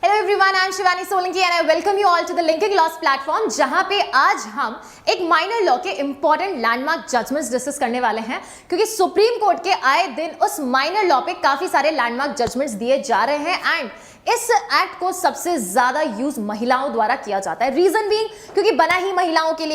Hello everyone, I am Shivani Solanki and I welcome you all to the linking laws platform, जहां पे आज हम एक माइनर लॉ के इंपॉर्टेंट लैंडमार्क जजमेंट्स डिस्कस करने वाले हैं, क्योंकि सुप्रीम कोर्ट के आए दिन उस माइनर लॉ पे काफी सारे लैंडमार्क जजमेंट्स दिए जा रहे हैं एंड इस एक्ट को सबसे ज्यादा यूज महिलाओं द्वारा किया जाता है। रीजन बीइंग क्योंकि बना ही महिलाओं के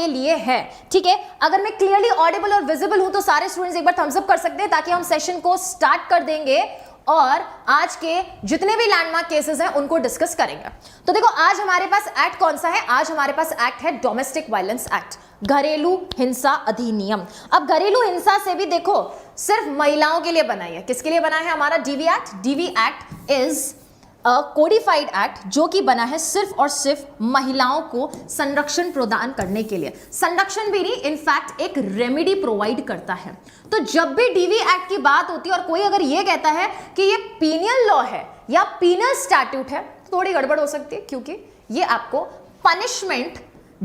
लिए है, ठीक है। अगर मैं क्लियरली ऑडिबल और विजिबल हूं तो सारे स्टूडेंट्स एक बार थम्स अप कर सकते हैं ताकि हम सेशन को स्टार्ट कर देंगे और आज के जितने भी लैंडमार्क केसेस हैं उनको डिस्कस करेंगे। तो देखो, आज हमारे पास एक्ट कौन सा है? आज हमारे पास एक्ट है डोमेस्टिक वायलेंस एक्ट, घरेलू हिंसा अधिनियम। अब घरेलू हिंसा से भी देखो सिर्फ महिलाओं के लिए बना है। किसके लिए बना है? हमारा DV act. DV act is codified act जो कि बना है सिर्फ और सिर्फ महिलाओं को संरक्षण प्रदान करने के लिए। संरक्षण भी नहीं, इनफैक्ट एक रेमेडी प्रोवाइड करता है। तो जब भी डीवी एक्ट की बात होती है और कोई अगर ये कहता है कि ये पीनियल लॉ है या पीनल स्टैट्यूट है, तो थोड़ी गड़बड़ हो सकती है, क्योंकि ये आपको पनिशमेंट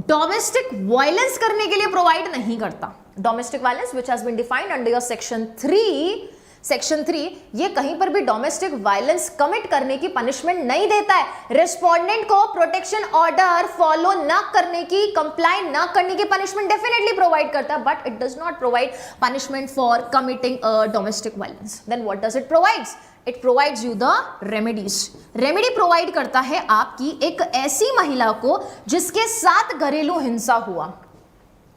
डोमेस्टिक वायलेंस करने के लिए प्रोवाइड नहीं करता। Domestic violence which has been defined under your section 3 ये कहीं पर भी डोमेस्टिक वायलेंस कमिट करने की पनिशमेंट नहीं देता है। रिस्पोंडेंट को प्रोटेक्शन ऑर्डर फॉलो न करने की, कंप्लाई न करने की पनिशमेंट डेफिनेटली प्रोवाइड करता है, but it does not provide punishment for committing domestic violence. Then what does it provides? It provides you the remedies. Remedy provide करता है आपकी एक ऐसी महिला को जिसके साथ घरेलू हिंसा हुआ।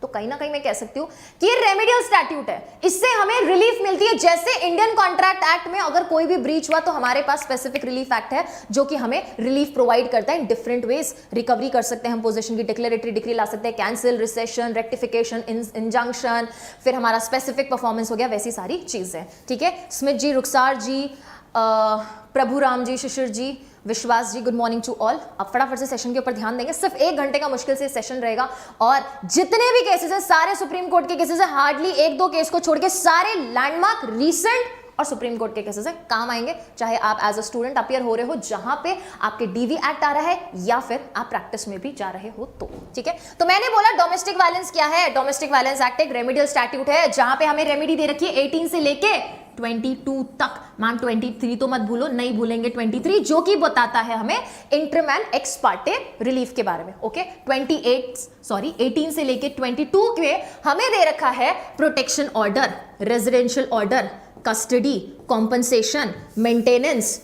तो कहीं ना कहीं मैं कह सकती हूं कि ये रेमेडियल स्टैट्यूट है, इससे हमें रिलीफ मिलती है। जैसे इंडियन कॉन्ट्रैक्ट एक्ट में अगर कोई भी ब्रीच हुआ तो हमारे पास स्पेसिफिक रिलीफ एक्ट है जो कि हमें रिलीफ प्रोवाइड करता है इन डिफरेंट वेज। रिकवरी कर सकते हैं हम पोजीशन की, डिक्लेरेटरी डिक्री ला सकते हैं, कैंसिल, रिसेशन, रेक्टिफिकेशन, इंजंक्शन, फिर हमारा स्पेसिफिक परफॉर्मेंस हो गया, वैसी सारी चीजें। ठीक है, स्मिथ जी, रुखसार जी, प्रभुराम जी, शिशिर जी, विश्वास जी, गुड मॉर्निंग टू ऑल। अब फटाफट से सेशन के ऊपर ध्यान देंगे। सिर्फ 1 घंटे का मुश्किल से सेशन रहेगा और जितने भी केसेस है सारे सुप्रीम कोर्ट के केसेस है, हार्डली 1-2 केस को छोड़ के सारे लैंडमार्क, रीसेंट और सुप्रीम कोर्ट के केसेस है, काम आएंगे। चाहे आप एज अ स्टूडेंट अपियर हो रहे हो जहां पे आपके डीवी एक्ट आ रहा है या फिर आप प्रैक्टिस में भी जा रहे हो तो। ठीक है, तो मैंने बोला डोमेस्टिक वायलेंस क्या है? डोमेस्टिक वायलेंस एक्ट एक रेमेडियल स्टैट्यूट है जहां पे हमें रेमेडी दे रखी है 18 से लेके 22 तक। मैम 23 तो मत भूलो, नहीं भूलेंगे 23, जो कि बताता है हमें interim and x Partey relief के बारे में। ओके, 18 से लेके 22 के हमें दे रखा है protection order, residential order, custody, compensation, maintenance,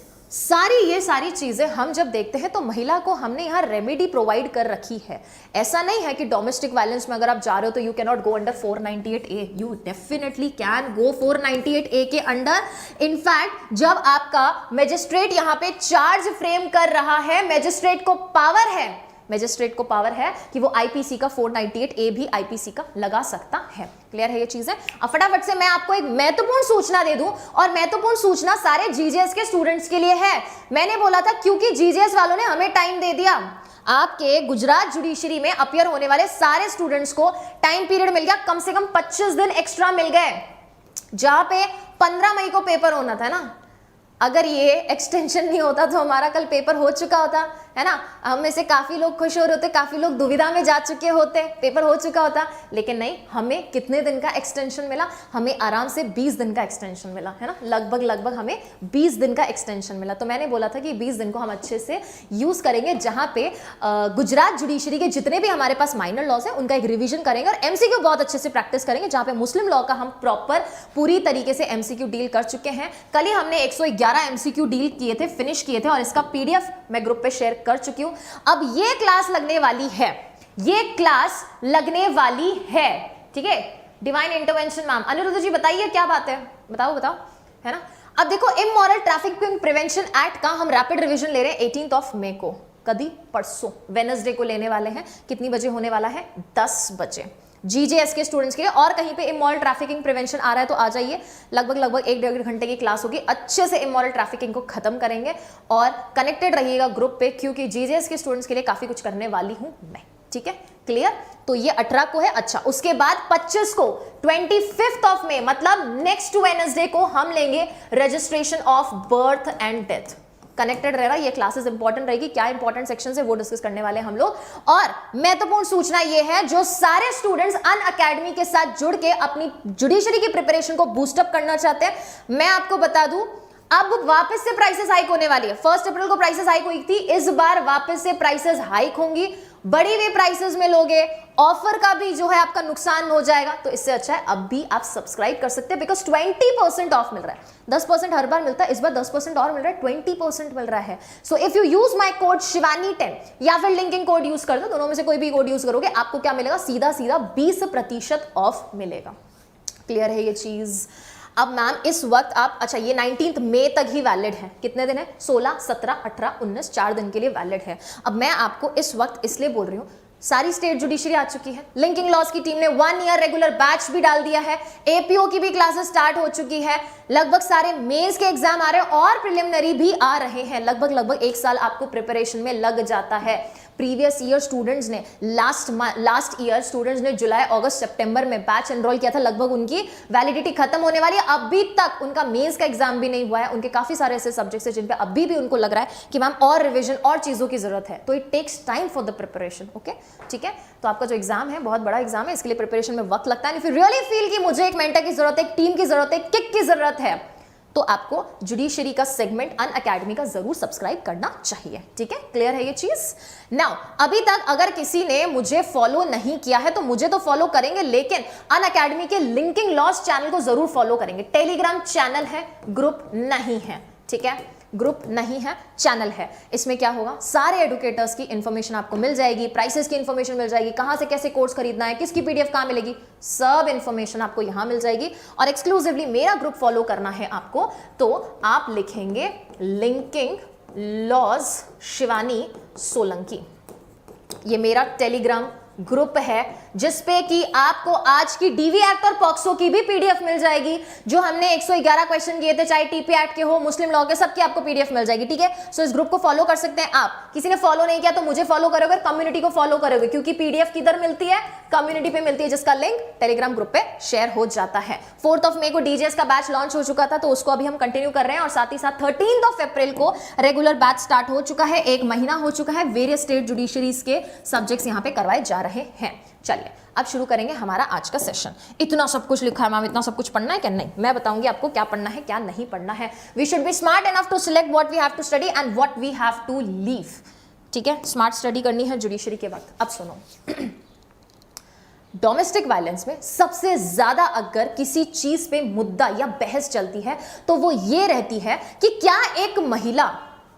ये सारी चीजें हम जब देखते हैं तो महिला को हमने यहाँ रेमेडी प्रोवाइड कर रखी है। ऐसा नहीं है कि डोमेस्टिक वायलेंस में अगर आप जा रहे हो तो you can not go under 498A। You definitely can go 498A के अंडर। इनफैक्ट जब आपका मैजिस्ट्रेट यहाँ पे चार्ज फ्रेम कर रहा है, मैजिस्ट्रेट को पावर है कि वो आईपीसी का 498A भी आईपीसी का लगा सकता है। क्लियर है ये चीजें? अब फटाफट से मैं आपको एक महत्वपूर्ण सूचना दे दूं, और महत्वपूर्ण सूचना सारे जीजेएस के स्टूडेंट्स के लिए है। मैंने बोला था क्योंकि जीजेएस वालों ने हमें टाइम दे दिया, आपके गुजरात जुडिशरी में अपियर होने वाले सारे स्टूडेंट्स को टाइम पीरियड मिल गया, कम से कम 25 दिन एक्स्ट्रा मिल गए। जहां पे 15 मई को पेपर होना था ना, अगर ये एक्सटेंशन नहीं होता तो हमारा कल पेपर हो चुका होता, है ना। हम में से काफी लोग खुश हो रहे होते, काफी लोग दुविधा में जा चुके होते, पेपर हो चुका होता। लेकिन नहीं, हमें कितने दिन का एक्सटेंशन मिला? हमें आराम से 20 दिन का एक्सटेंशन मिला, है ना। लगभग हमें 20 दिन का एक्सटेंशन मिला। तो मैंने बोला था कि 20 दिन को हम अच्छे से यूज करेंगे, जहां पे गुजरात जुडिशरी के जितने भी हमारे पास माइनर लॉज है उनका एक रिविजन करेंगे और एमसीक्यू बहुत अच्छे से प्रैक्टिस करेंगे। जहां पे मुस्लिम लॉ का हम प्रॉपर पूरी तरीके से एमसीक्यू डील कर चुके हैं। कल ही हमने 111 एमसीक्यू डील किए थे, फिनिश किए थे, और इसका पीडीएफ मैं ग्रुप पे शेयर कर चुकी हूं। अब ये क्लास लगने वाली है, ठीक है। डिवाइन इंटरवेंशन मैम, अनिरुद्ध जी बताइए क्या बात है, बताओ, है ना। अब देखो, इमोरल ट्रैफिकिंग प्रिवेंशन एक्ट का हम रैपिड रिवीजन ले रहे हैं 18 मई को, कभी परसों वेडनेसडे को लेने वाले हैं। कितनी बजे होने वाला है? 10 बजे जीजेएस के स्टूडेंट्स के लिए। और कहीं पे इमोरल ट्रैफिकिंग प्रिवेंशन आ रहा है तो आ जाइए। लगभग 1-1.5 घंटे की क्लास होगी, अच्छे से इमोरल ट्रैफिकिंग को खत्म करेंगे। और कनेक्टेड रहिएगा ग्रुप पे, क्योंकि जीजेएस के स्टूडेंट्स के लिए काफी कुछ करने वाली हूं मैं। ठीक है, क्लियर? तो ये 18 को है। अच्छा, उसके बाद 25 को 25 मई मतलब नेक्स्ट वेडनेसडे को हम लेंगे registration of birth and death. Connected रहेगा, ये क्लासेस इंपॉर्टेंट रहेगी। क्या इंपॉर्टेंट सेक्शन है वो डिस्कस करने वाले हैं हम लोग। और महत्वपूर्ण सूचना ये है, जो सारे स्टूडेंट्स अन अकेडमी के साथ जुड़ के अपनी जुडिशरी की प्रिपरेशन को बूस्टअप करना चाहते हैं, मैं आपको बता दूं अब वापस से प्राइसेस हाइक होने वाली है। 1 अप्रैल को प्राइसेस हाइक हुई थी, इस बार वापस से प्राइसेस हाइक होंगी। बढ़ी हुई प्राइसेस में लोगे, ऑफर का भी जो है आपका नुकसान हो जाएगा। तो इससे अच्छा है अब भी आप सब्सक्राइब कर सकते हैं, बिकॉज 20% ऑफ मिल रहा है। 10% हर बार मिलता है, इस बार 10% और मिल रहा है, 20% मिल रहा है। So if you use my code शिवानी10 या फिर लिंकिंग कोड यूज कर दो, दोनों में से कोई भी कोड यूज करोगे, आपको क्या मिलेगा, सीधा सीधा 20% ऑफ मिलेगा। क्लियर है ये चीज? अब मैम इस वक्त आप, अच्छा ये 19 मई तक ही वैलिड है। कितने दिन है? 16, 17, 18, 19, 4 दिन के लिए वैलिड है। अब मैं आपको इस वक्त इसलिए बोल रही हूँ, सारी स्टेट जुडिशरी आ चुकी है, लिंकिंग लॉज की टीम ने 1 ईयर रेगुलर बैच भी डाल दिया है, एपीओ की भी क्लासेस स्टार्ट हो चुकी है, लगभग सारे मेंस के एग्जाम आ रहे हैं और प्रिलिमिनरी भी आ रहे हैं। लगभग 1 साल आपको प्रिपरेशन में लग जाता है। प्रीवियस ईयर स्टूडेंट्स ने लास्ट ईयर स्टूडेंट्स ने जुलाई, अगस्त, सितंबर में बैच एनरोल किया था, लगभग उनकी वैलिडिटी खत्म होने वाली है। अभी तक उनका मेंस का एग्जाम भी नहीं हुआ है। उनके काफी सारे ऐसे सब्जेक्ट्स हैं जिन पे अभी भी उनको लग रहा है कि मैम और रिवीजन और चीजों की जरूरत है। तो it takes time for the preparation. Okay, ठीक है। तो आपका जो एग्जाम है बहुत बड़ा एग्जाम है, इसके लिए प्रिपरेशन में वक्त लगता है। इफ यू रियली फील कि मुझे एक मेंटर की जरूरत है, एक टीम की जरूरत है, किक की जरूरत है, तो आपको जुडिशरी का सेगमेंट अनअकैडमी का जरूर सब्सक्राइब करना चाहिए। ठीक है, क्लियर है ये चीज? नाउ अभी तक अगर किसी ने मुझे फॉलो नहीं किया है तो मुझे तो फॉलो करेंगे, लेकिन अनअकैडमी के लिंकिंग लॉस चैनल को जरूर फॉलो करेंगे। टेलीग्राम चैनल है, ग्रुप नहीं है। ठीक है, ग्रुप नहीं है, चैनल है। इसमें क्या होगा, सारे एडुकेटर्स की इंफॉर्मेशन आपको मिल जाएगी, प्राइसेस की इंफॉर्मेशन मिल जाएगी, कहां से कैसे कोर्स खरीदना है, किसकी पीडीएफ कहां मिलेगी, सब इंफॉर्मेशन आपको यहां मिल जाएगी। और एक्सक्लूसिवली मेरा ग्रुप फॉलो करना है आपको, तो आप लिखेंगे लिंकिंग लॉज शिवानी सोलंकी। ये मेरा टेलीग्राम ग्रुप है जिसपे कि आपको आज की डीवी एक्ट और पॉक्सो की भी पीडीएफ मिल जाएगी। जो हमने 111 क्वेश्चन किए थे, चाहे टीपी एक्ट के हो, मुस्लिम लॉ के, सबकी आपको पीडीएफ मिल जाएगी। ठीक है, सो इस ग्रुप को फॉलो कर सकते हैं आप। किसी ने फॉलो नहीं किया तो मुझे फॉलो करोगे, कम्युनिटी को फॉलो करोगे, क्योंकि पीडीएफ किधर मिलती है, कम्युनिटी पे मिलती है, जिसका लिंक टेलीग्राम ग्रुप पे शेयर हो जाता है। 4 मई को डीजेएस का बैच लॉन्च हो चुका था, तो उसको अभी हम कंटिन्यू कर रहे हैं। और साथ ही साथ 13 अप्रैल को रेगुलर बैच स्टार्ट हो चुका है, 1 महीना हो चुका है। वेरियस स्टेट जुडिशरीज के सब्जेक्ट्स यहाँ पे करवाए जा रहे हैं। चलिए अब शुरू करेंगे हमारा आज का सेशन। इतना सब कुछ लिखा है मैम, इतना सब कुछ पढ़ना है क्या? नहीं, मैं बताऊंगी आपको क्या पढ़ना है, क्या नहीं पढ़ना है। We should be smart enough to select what we have to study and what we have to leave. ठीक है, स्मार्ट स्टडी करनी है जुडिशरी के वक्त। अब सुनो, डोमेस्टिक वायलेंस में सबसे ज्यादा अगर किसी चीज पे मुद्दा या बहस चलती है तो वो ये रहती है कि क्या एक महिला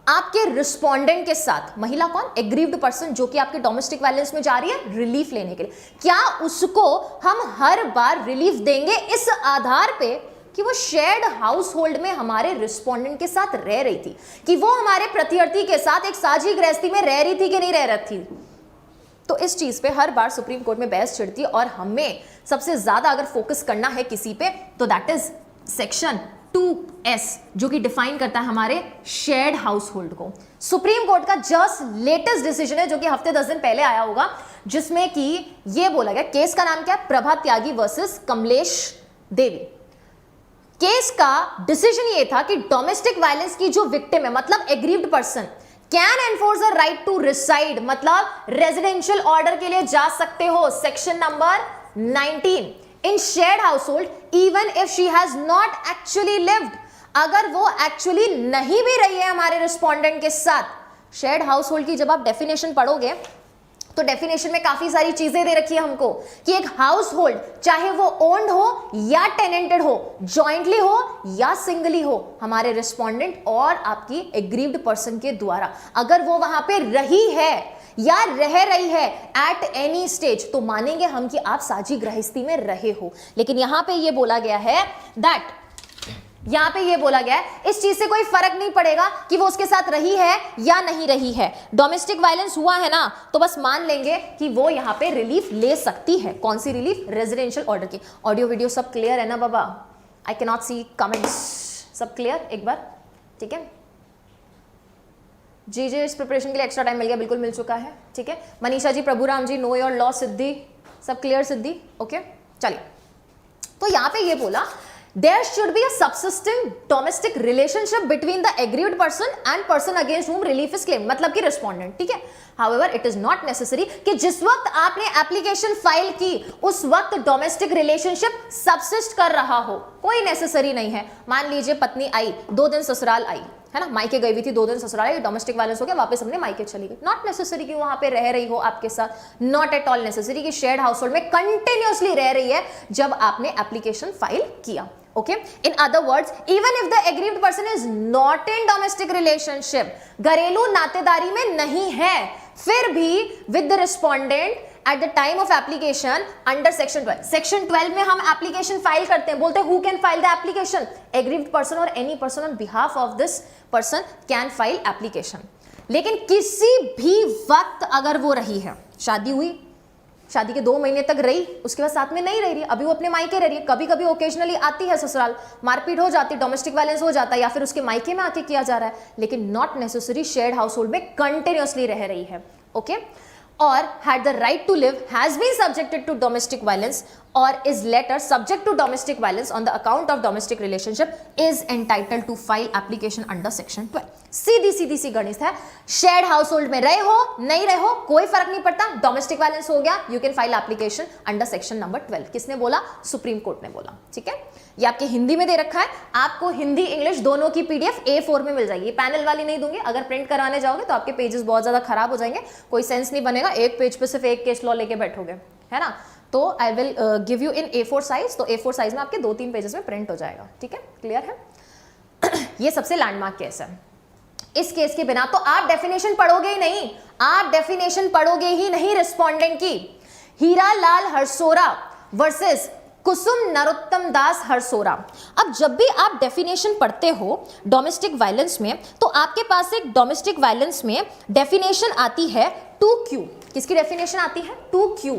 आपके रिस्पोंडेंट के साथ, महिला कौन, एग्रीव्ड पर्सन जो कि आपके डोमेस्टिक वायलेंस में जा रही है रिलीफ लेने के लिए, क्या उसको हम हर बार रिलीफ देंगे इस आधार पे कि वो शेयर्ड हाउस होल्ड में हमारे रिस्पोंडेंट के साथ रह रही थी, कि वो हमारे प्रत्यर्थी के साथ एक साझी गृहस्थी में रह रही थी कि नहीं रह रही थी। तो इस चीज पे हर बार सुप्रीम कोर्ट में बहस छिड़ती है। और हमें सबसे ज्यादा अगर फोकस करना है किसी पे तो दैट इज सेक्शन 2S, जो कि डिफाइन करता है हमारे शेयर्ड हाउस होल्ड को। सुप्रीम कोर्ट का जस्ट लेटेस्ट डिसीजन है जो कि हफ्ते 10 दिन पहले आया होगा, जिसमें कि यह बोला गया, केस का नाम क्या है, प्रभा त्यागी वर्सेस कमलेश देवी। केस का डिसीजन ये था कि डोमेस्टिक वायलेंस की जो विक्टिम है, मतलब aggrieved person, can enforce a right to reside, मतलब रेजिडेंशियल ऑर्डर के लिए जा सकते हो, section number 19, in shared household even if she has not actually lived. अगर वो एक्चुअली नहीं भी रही है हमारे रिस्पोंडेंट के साथ। शेयर्ड हाउसहोल्ड की जब आप डेफिनेशन पढ़ोगे तो डेफिनेशन में काफी सारी चीजें दे रखी है हमको कि एक हाउस होल्ड चाहे वो ओन्ड हो या टेनेंटेड हो, जॉइंटली हो या सिंगली हो, हमारे रिस्पोंडेंट और आपकी एग्रीव्ड पर्सन के द्वारा अगर वो वहां पे रही है या रह रही है एट एनी स्टेज, तो मानेंगे हम कि आप साझी गृहस्थी में रहे हो। लेकिन यहां पे ये बोला गया है दैट, यहां पे ये बोला गया है इस चीज से कोई फर्क नहीं पड़ेगा कि वो उसके साथ रही है या नहीं रही है। डोमेस्टिक वायलेंस हुआ है ना, तो बस मान लेंगे कि वो यहां पे रिलीफ ले सकती है। कौन सी रिलीफ? रेजिडेंशियल ऑर्डर की। ऑडियो वीडियो सब क्लियर है ना बाबा? I can not see comments. सब क्लियर एक बार? ठीक है जी, इस प्रिपरेशन के लिए एक्स्ट्रा टाइम मिल गया, बिल्कुल मिल चुका है। ठीक है, मनीषा जी, प्रभुराम जी, नो योर लॉ, सिद्धि, सब क्लियर सिद्धि? ओके, चलिए। तो यहां पे ये बोला there should be a subsisting domestic relationship between the aggrieved person and person against whom relief is claimed, मतलब कि respondent, ठीक है। However, it is not necessary कि जिस वक्त आपने एप्लीकेशन फाइल की उस वक्त डोमेस्टिक रिलेशनशिप सबसिस्ट कर रहा हो, कोई नेसेसरी नहीं है। मान लीजिए पत्नी आई, 2 दिन ससुराल आई, है ना, मायके गई हुई थी, 2 दिन ससुराल आई, डोमेस्टिक वायलेंस हो गया, वापस अपने मायके चली गई। नॉट नेसेसरी कि वहां पे रह रही हो आपके साथ, नॉट एट ऑल नेसेसरी कि शेयर्ड हाउस होल्ड में कंटिन्यूअसली रह रही है जब आपने एप्लीकेशन फाइल किया। Okay? In other words, even if the aggrieved person is not in domestic relationship, घरेलू नातेदारी में नहीं है, फिर भी with the respondent at the time of application under section 12. Section 12 में हम application फाइल करते हैं, बोलते हैं who can file the application? Aggrieved person or any person on behalf of this person can file application. लेकिन किसी भी वक्त अगर वो रही है, शादी हुई, शादी के 2 महीने तक रही, उसके बाद साथ में नहीं रह रही, अभी वो अपने मायके रह रही है, कभी कभी ओकेजनली आती है ससुराल, मारपीट हो जाती है, डोमेस्टिक वायलेंस हो जाता है, या फिर उसके मायके में आके किया जा रहा है, लेकिन not necessary shared house hold में कंटिन्यूअसली रह रही है। Okay, or had the right to live, has been subjected to domestic violence or is later subject to domestic violence on the account of domestic relationship is entitled to file application under section 12. सीधी सीधी सी गणित है, shared house hold में रहे हो नहीं रहे हो कोई फर्क नहीं पड़ता, डोमेस्टिक वायलेंस हो गया, you can file application under section number 12। किसने बोला? सुप्रीम कोर्ट ने बोला। ठीक है, ये आपके हिंदी में दे रखा है, आपको हिंदी इंग्लिश दोनों की पीडीएफ A4 में मिल जाएगी, पैनल वाली नहीं दूंगी। अगर प्रिंट कराने जाओगे तो आपके पेजेस बहुत ज्यादा खराब हो जाएंगे, कोई सेंस नहीं बनेगा, एक पेज पे सिर्फ एक केस लॉ लेके बैठोगे, है ना। तो I will give you in A4 size, तो A4 साइज में आपके 2-3 पेजेस में प्रिंट हो जाएगा। ठीक है, क्लियर है। ये सबसे लैंडमार्क केस है। इस केस के बिना तो आप डेफिनेशन पढ़ोगे ही नहीं, आप डेफिनेशन पढ़ोगे ही नहीं रिस्पोंडेंट की। हीरा लाल हरसोरा वर्सेस कुसुम नरोत्तम दास हरसोरा। अब जब भी आप डेफिनेशन पढ़ते हो डोमेस्टिक वायलेंस में, तो आपके पास एक डोमेस्टिक वायलेंस में डेफिनेशन आती है 2Q। किसकी डेफिनेशन आती है? 2Q।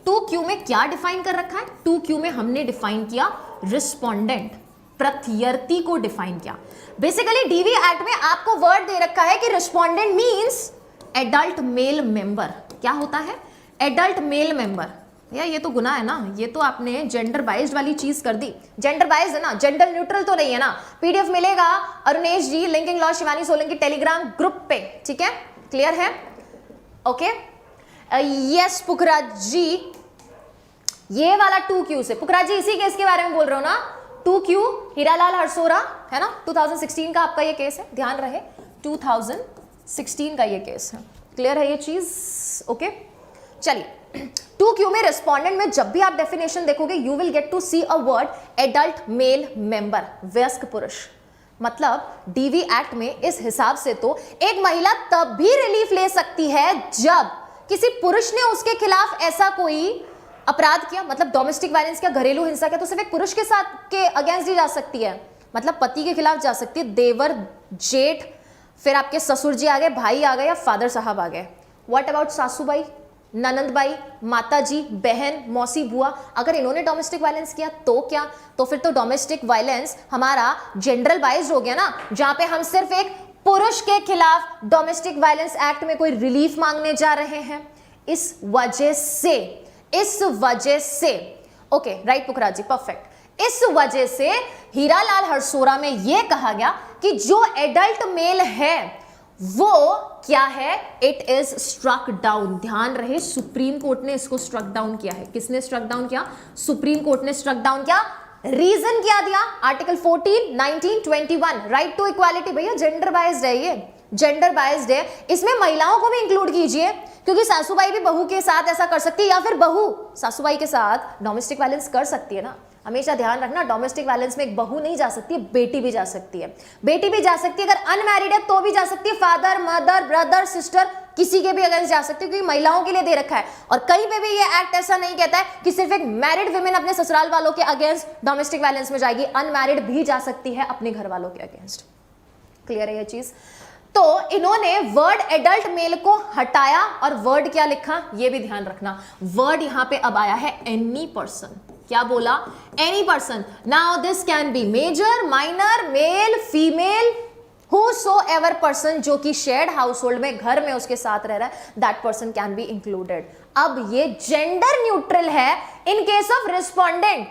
2Q में क्या डिफाइन कर रखा है? 2Q में हमने डिफाइन किया रिस्पोंडेंट, प्रत्यर्थी को डिफाइन किया। बेसिकली डीवी एक्ट में आपको वर्ड दे रखा है कि respondent means adult male member. क्या होता है? Adult male member. या ये तो गुनाह है ना, ये तो आपने जेंडर बाइज्ड वाली चीज कर दी। जेंडर बाइज्ड है ना, जेंडर न्यूट्रल तो नहीं है ना। पीडीएफ मिलेगा Arunesh ji, linking law Shivani Solanki Telegram group पे। ठीक है, क्लियर है? ओके, यस पुखराज जी, ये वाला 2Q से, पुखराज जी इसी केस के बारे में बोल रहे हो ना? 2Q हीरालाल हरसोरा है ना, 2016 का आपका ये केस है, ध्यान रहे 2016 का ये केस है। क्लियर है ये चीज? ओके, चलिए 2Q में रिस्पोंडेंट में जब भी आप डेफिनेशन देखोगे you will get to see a word adult male member, वयस्क पुरुष। मतलब डीवी एक्ट में इस हिसाब से तो एक महिला तब भी रिलीफ ले सकती है जब किसी पुरुष ने उसके खिलाफ ऐसा कोई अपराध किया, मतलब डोमेस्टिक वायलेंस क्या, घरेलू हिंसा क्या, तो सिर्फ एक पुरुष के साथ के अगेंस्ट ही जा सकती है। मतलब पति के खिलाफ जा सकती है, देवर, जेठ, फिर आपके ससुर जी आ गए, भाई आ गए, या फादर साहब आ गए। व्हाट अबाउट सासूबाई, ननंदबाई, माताजी, बहन, मौसी, बुआ, अगर इन्होंने डोमेस्टिक वायलेंस किया तो क्या? तो फिर तो डोमेस्टिक वायलेंस हमारा जेंडरल बाइज्ड हो गया ना, जहां पे हम सिर्फ एक पुरुष के खिलाफ डोमेस्टिक वायलेंस एक्ट में कोई रिलीफ मांगने जा रहे हैं। इस वजह से ओके, राइट पुखराज जी, परफेक्ट। इस वजह से हीरालाल हरसोरा में यह कहा गया कि जो एडल्ट मेल है वो क्या है? It is struck down. ध्यान रहे, सुप्रीम कोर्ट ने इसको स्ट्रक डाउन किया है। किसने स्ट्रक डाउन किया? सुप्रीम कोर्ट ने स्ट्रक डाउन किया। रीजन क्या दिया? Article 14, 19, 21, right to equality. भैया जेंडर बाइज्ड है, ये जेंडर बाइज्ड है, इसमें महिलाओं को भी इंक्लूड कीजिए, क्योंकि सासूबाई भी बहू के साथ ऐसा कर सकती है, या फिर बहू सासूबाई के साथ डोमेस्टिक वायलेंस कर सकती है ना। हमेशा ध्यान रखना, डोमेस्टिक वायलेंस में एक बहू नहीं जा सकती है, बेटी भी जा सकती है। बेटी भी जा सकती है, अगर अनमैरिड है तो भी जा सकती है, फादर, मदर, ब्रदर, सिस्टर, किसी के भी अगेंस्ट जा सकती है, क्योंकि महिलाओं के लिए दे रखा है। और कहीं पे भी ये एक्ट ऐसा नहीं कहता है कि सिर्फ एक मैरिड वुमेन अपने ससुराल वालों के अगेंस्ट डोमेस्टिक वायलेंस में जाएगी, अनमैरिड भी जा सकती है अपने घर वालों के अगेंस्ट। क्लियर है ये चीज? तो इन्होंने वर्ड एडल्ट मेल को हटाया और वर्ड क्या लिखा ये भी ध्यान रखना। वर्ड यहां पे अब आया है एनी पर्सन। क्या बोला? Any person. Now this can be major, minor, male, female, whosoever person जो कि शेयर्ड हाउस होल्ड में घर में उसके साथ रह रहा है, that person can be included. अब ये जेंडर न्यूट्रल है in case of respondent.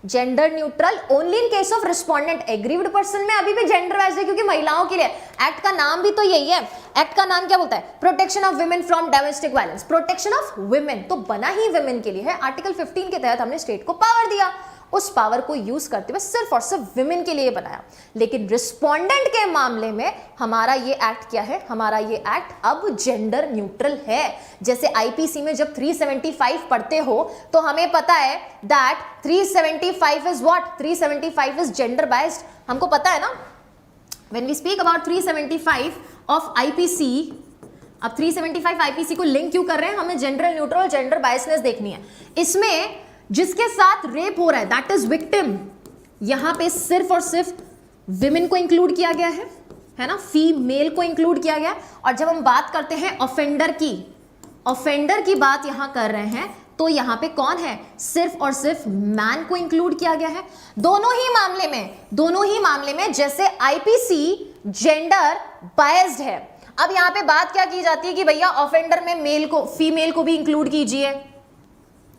Gender neutral only in case of respondent. Aggrieved person में अभी भी जेंडर वाइज है क्योंकि महिलाओं के लिए एक्ट का नाम भी तो यही है। एक्ट का नाम क्या बोलता है? Protection of women from domestic violence. Protection of women तो बना ही वुमेन के लिए है। आर्टिकल 15 के तहत हमने स्टेट को पावर दिया, उस पावर को यूज करते हुए सिर्फ और सिर्फ विमेन के लिए बनाया। लेकिन रिस्पोंडेंट के मामले में हमारा ये एक्ट क्या है? हमारा ये एक्ट अब जेंडर न्यूट्रल है। जैसे आईपीसी में जब 375 पढ़ते हो तो हमें पता है that 375 is what? 375 is gender biased. हमको पता है ना, when we speak about 375 of IPC, अब 375 आईपीसी को लिंक क्यों कर रहे हैं? हमें जेंडर न्यूट्रल और जेंडर बायसनेस देखनी है। इसमें जिसके साथ रेप हो रहा है दैट इज विक्टिम, यहां पे सिर्फ और सिर्फ विमेन को इंक्लूड किया गया है ना, फीमेल को इंक्लूड किया गया। और जब हम बात करते हैं ऑफेंडर की बात यहां कर रहे हैं तो यहां पे कौन है? सिर्फ और सिर्फ मैन को इंक्लूड किया गया है। दोनों ही मामले में जैसे आईपीसी जेंडर बायस्ड है। अब यहां पे बात क्या की जाती है कि भैया ऑफेंडर में मेल को, फीमेल को भी इंक्लूड कीजिए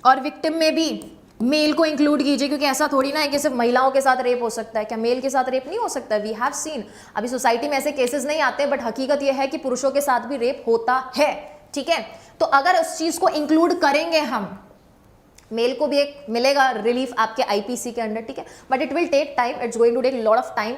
और विक्टिम में भी मेल को इंक्लूड कीजिए, क्योंकि ऐसा थोड़ी ना है कि सिर्फ महिलाओं के साथ रेप हो सकता है। क्या मेल के साथ रेप नहीं हो सकता? वी हैव सीन, अभी सोसाइटी में ऐसे केसेस नहीं आते, बट हकीकत यह है कि पुरुषों के साथ भी रेप होता है। ठीक है, तो अगर उस चीज को इंक्लूड करेंगे हम, मेल को भी एक मिलेगा रिलीफ आपके आईपीसी के अंडर। ठीक है, but it will take time, it's going to take lot of time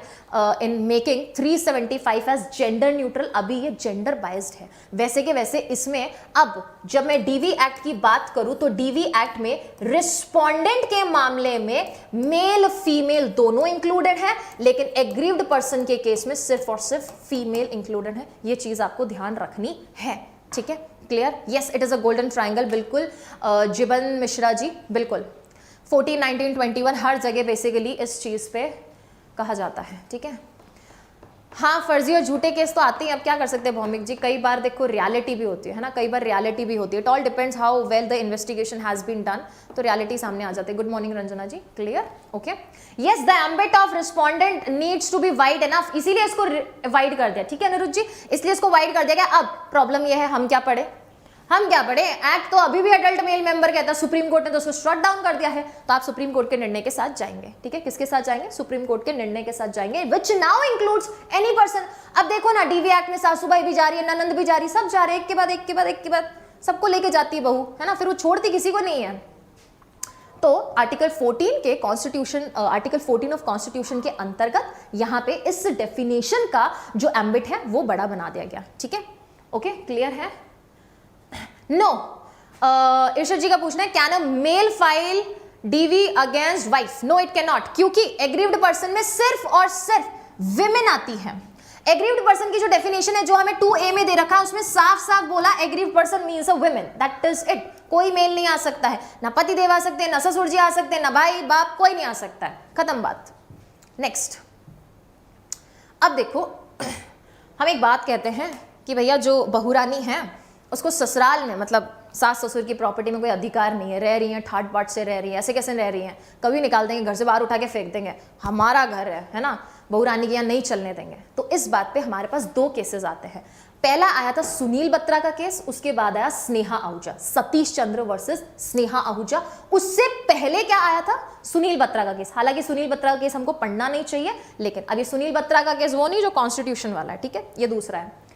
in making 375 as gender neutral. अभी ये जेंडर बाइज्ड है। वैसे के वैसे इसमें अब जब मैं डीवी एक्ट की बात करूं तो डीवी एक्ट में रिस्पोंडेंट के मामले में मेल फीमेल दोनों इंक्लूडेड है, लेकिन एग्रीव्ड पर्सन के केस में सिर्फ और सिर्फ फीमेल इंक्लूडेड है। ये चीज आपको ध्यान रखनी है। ठीक है, clear? Yes, it is a golden triangle. बिल्कुल जिबन मिश्रा जी, बिल्कुल 14, 19, 21 हर जगह बेसिकली इस चीज पे कहा जाता है। ठीक है, हाँ, फर्जी और झूठे केस तो आते हैं। अब क्या कर सकते हैं भौमिक जी, कई बार देखो रियलिटी भी होती है ना, कई बार रियलिटी भी होती है। It all depends how well the investigation has been done, तो रियलिटी सामने आ जाती है। Good morning Ranjana ji, clear? Okay, yes, the ambit of respondent needs to be wide enough, इसीलिए इसको वाइड कर दिया। ठीक है अनिरुद्ध जी, इसलिए इसको वाइड कर दिया गया। अब प्रॉब्लम यह है, हम क्या पढ़े? एक्ट तो अभी भी अडल्ट मेल मेंबर कहता है, सुप्रीम कोर्ट ने तो उसको स्ट्रक डाउन कर दिया है। तो आप सुप्रीम कोर्ट के निर्णय के साथ जाएंगे। ठीक है, किसके साथ जाएंगे? सुप्रीम कोर्ट के निर्णय के साथ जाएंगे, which now includes any person. अब देखो ना, डीवी एक्ट में सासूबाई भी जा रही है, ननंद भी जा रही है, सब जा रहे हैं, एक के बाद सबको लेके जाती है बहू, है ना, फिर वो छोड़ती किसी को नहीं है। तो आर्टिकल 14 के कॉन्स्टिट्यूशन, आर्टिकल 14 ऑफ कॉन्स्टिट्यूशन के अंतर्गत यहाँ पे इस डेफिनेशन का जो एम्बिट है वो बड़ा बना दिया गया। ठीक है, ओके, क्लियर है? नो, इरशद जी का पूछना है, can a male file DV against wife? No, it can not, क्योंकि एग्रीव्ड पर्सन में सिर्फ और सिर्फ विमेन आती है। एग्रीव्ड पर्सन की जो डेफिनेशन है जो हमें 2A में दे रखा है, उसमें साफ साफ बोला aggrieved person means a women, that is it. कोई मेल नहीं आ सकता है, ना पति देव आ सकते हैं, ना ससुर जी आ सकते हैं, ना भाई बाप, कोई नहीं आ सकता है, खत्म बात। नेक्स्ट, अब देखो, हम एक बात कहते हैं कि भैया जो बहुरानी है उसको ससुराल में, मतलब सास ससुर की प्रॉपर्टी में कोई अधिकार नहीं है, रह रही हैं ठाट बाट से रह रही हैं, ऐसे कैसे रह रही हैं? कभी निकाल देंगे घर से, बाहर उठा के फेंक देंगे, हमारा घर है ना, बहुरानी के यहाँ नहीं चलने देंगे। तो इस बात पे हमारे पास 2 केसेस आते हैं। पहला आया था सुनील बत्रा का केस, उसके बाद आया स्नेहा आहूजा, सतीश चंद्र वर्सेस स्नेहा आहूजा। उससे पहले क्या आया था? सुनील बत्रा का केस। हालांकि सुनील बत्रा का केस हमको पढ़ना नहीं चाहिए, लेकिन अभी सुनील बत्रा का केस वो नहीं जो कॉन्स्टिट्यूशन वाला है। ठीक है, ये दूसरा है।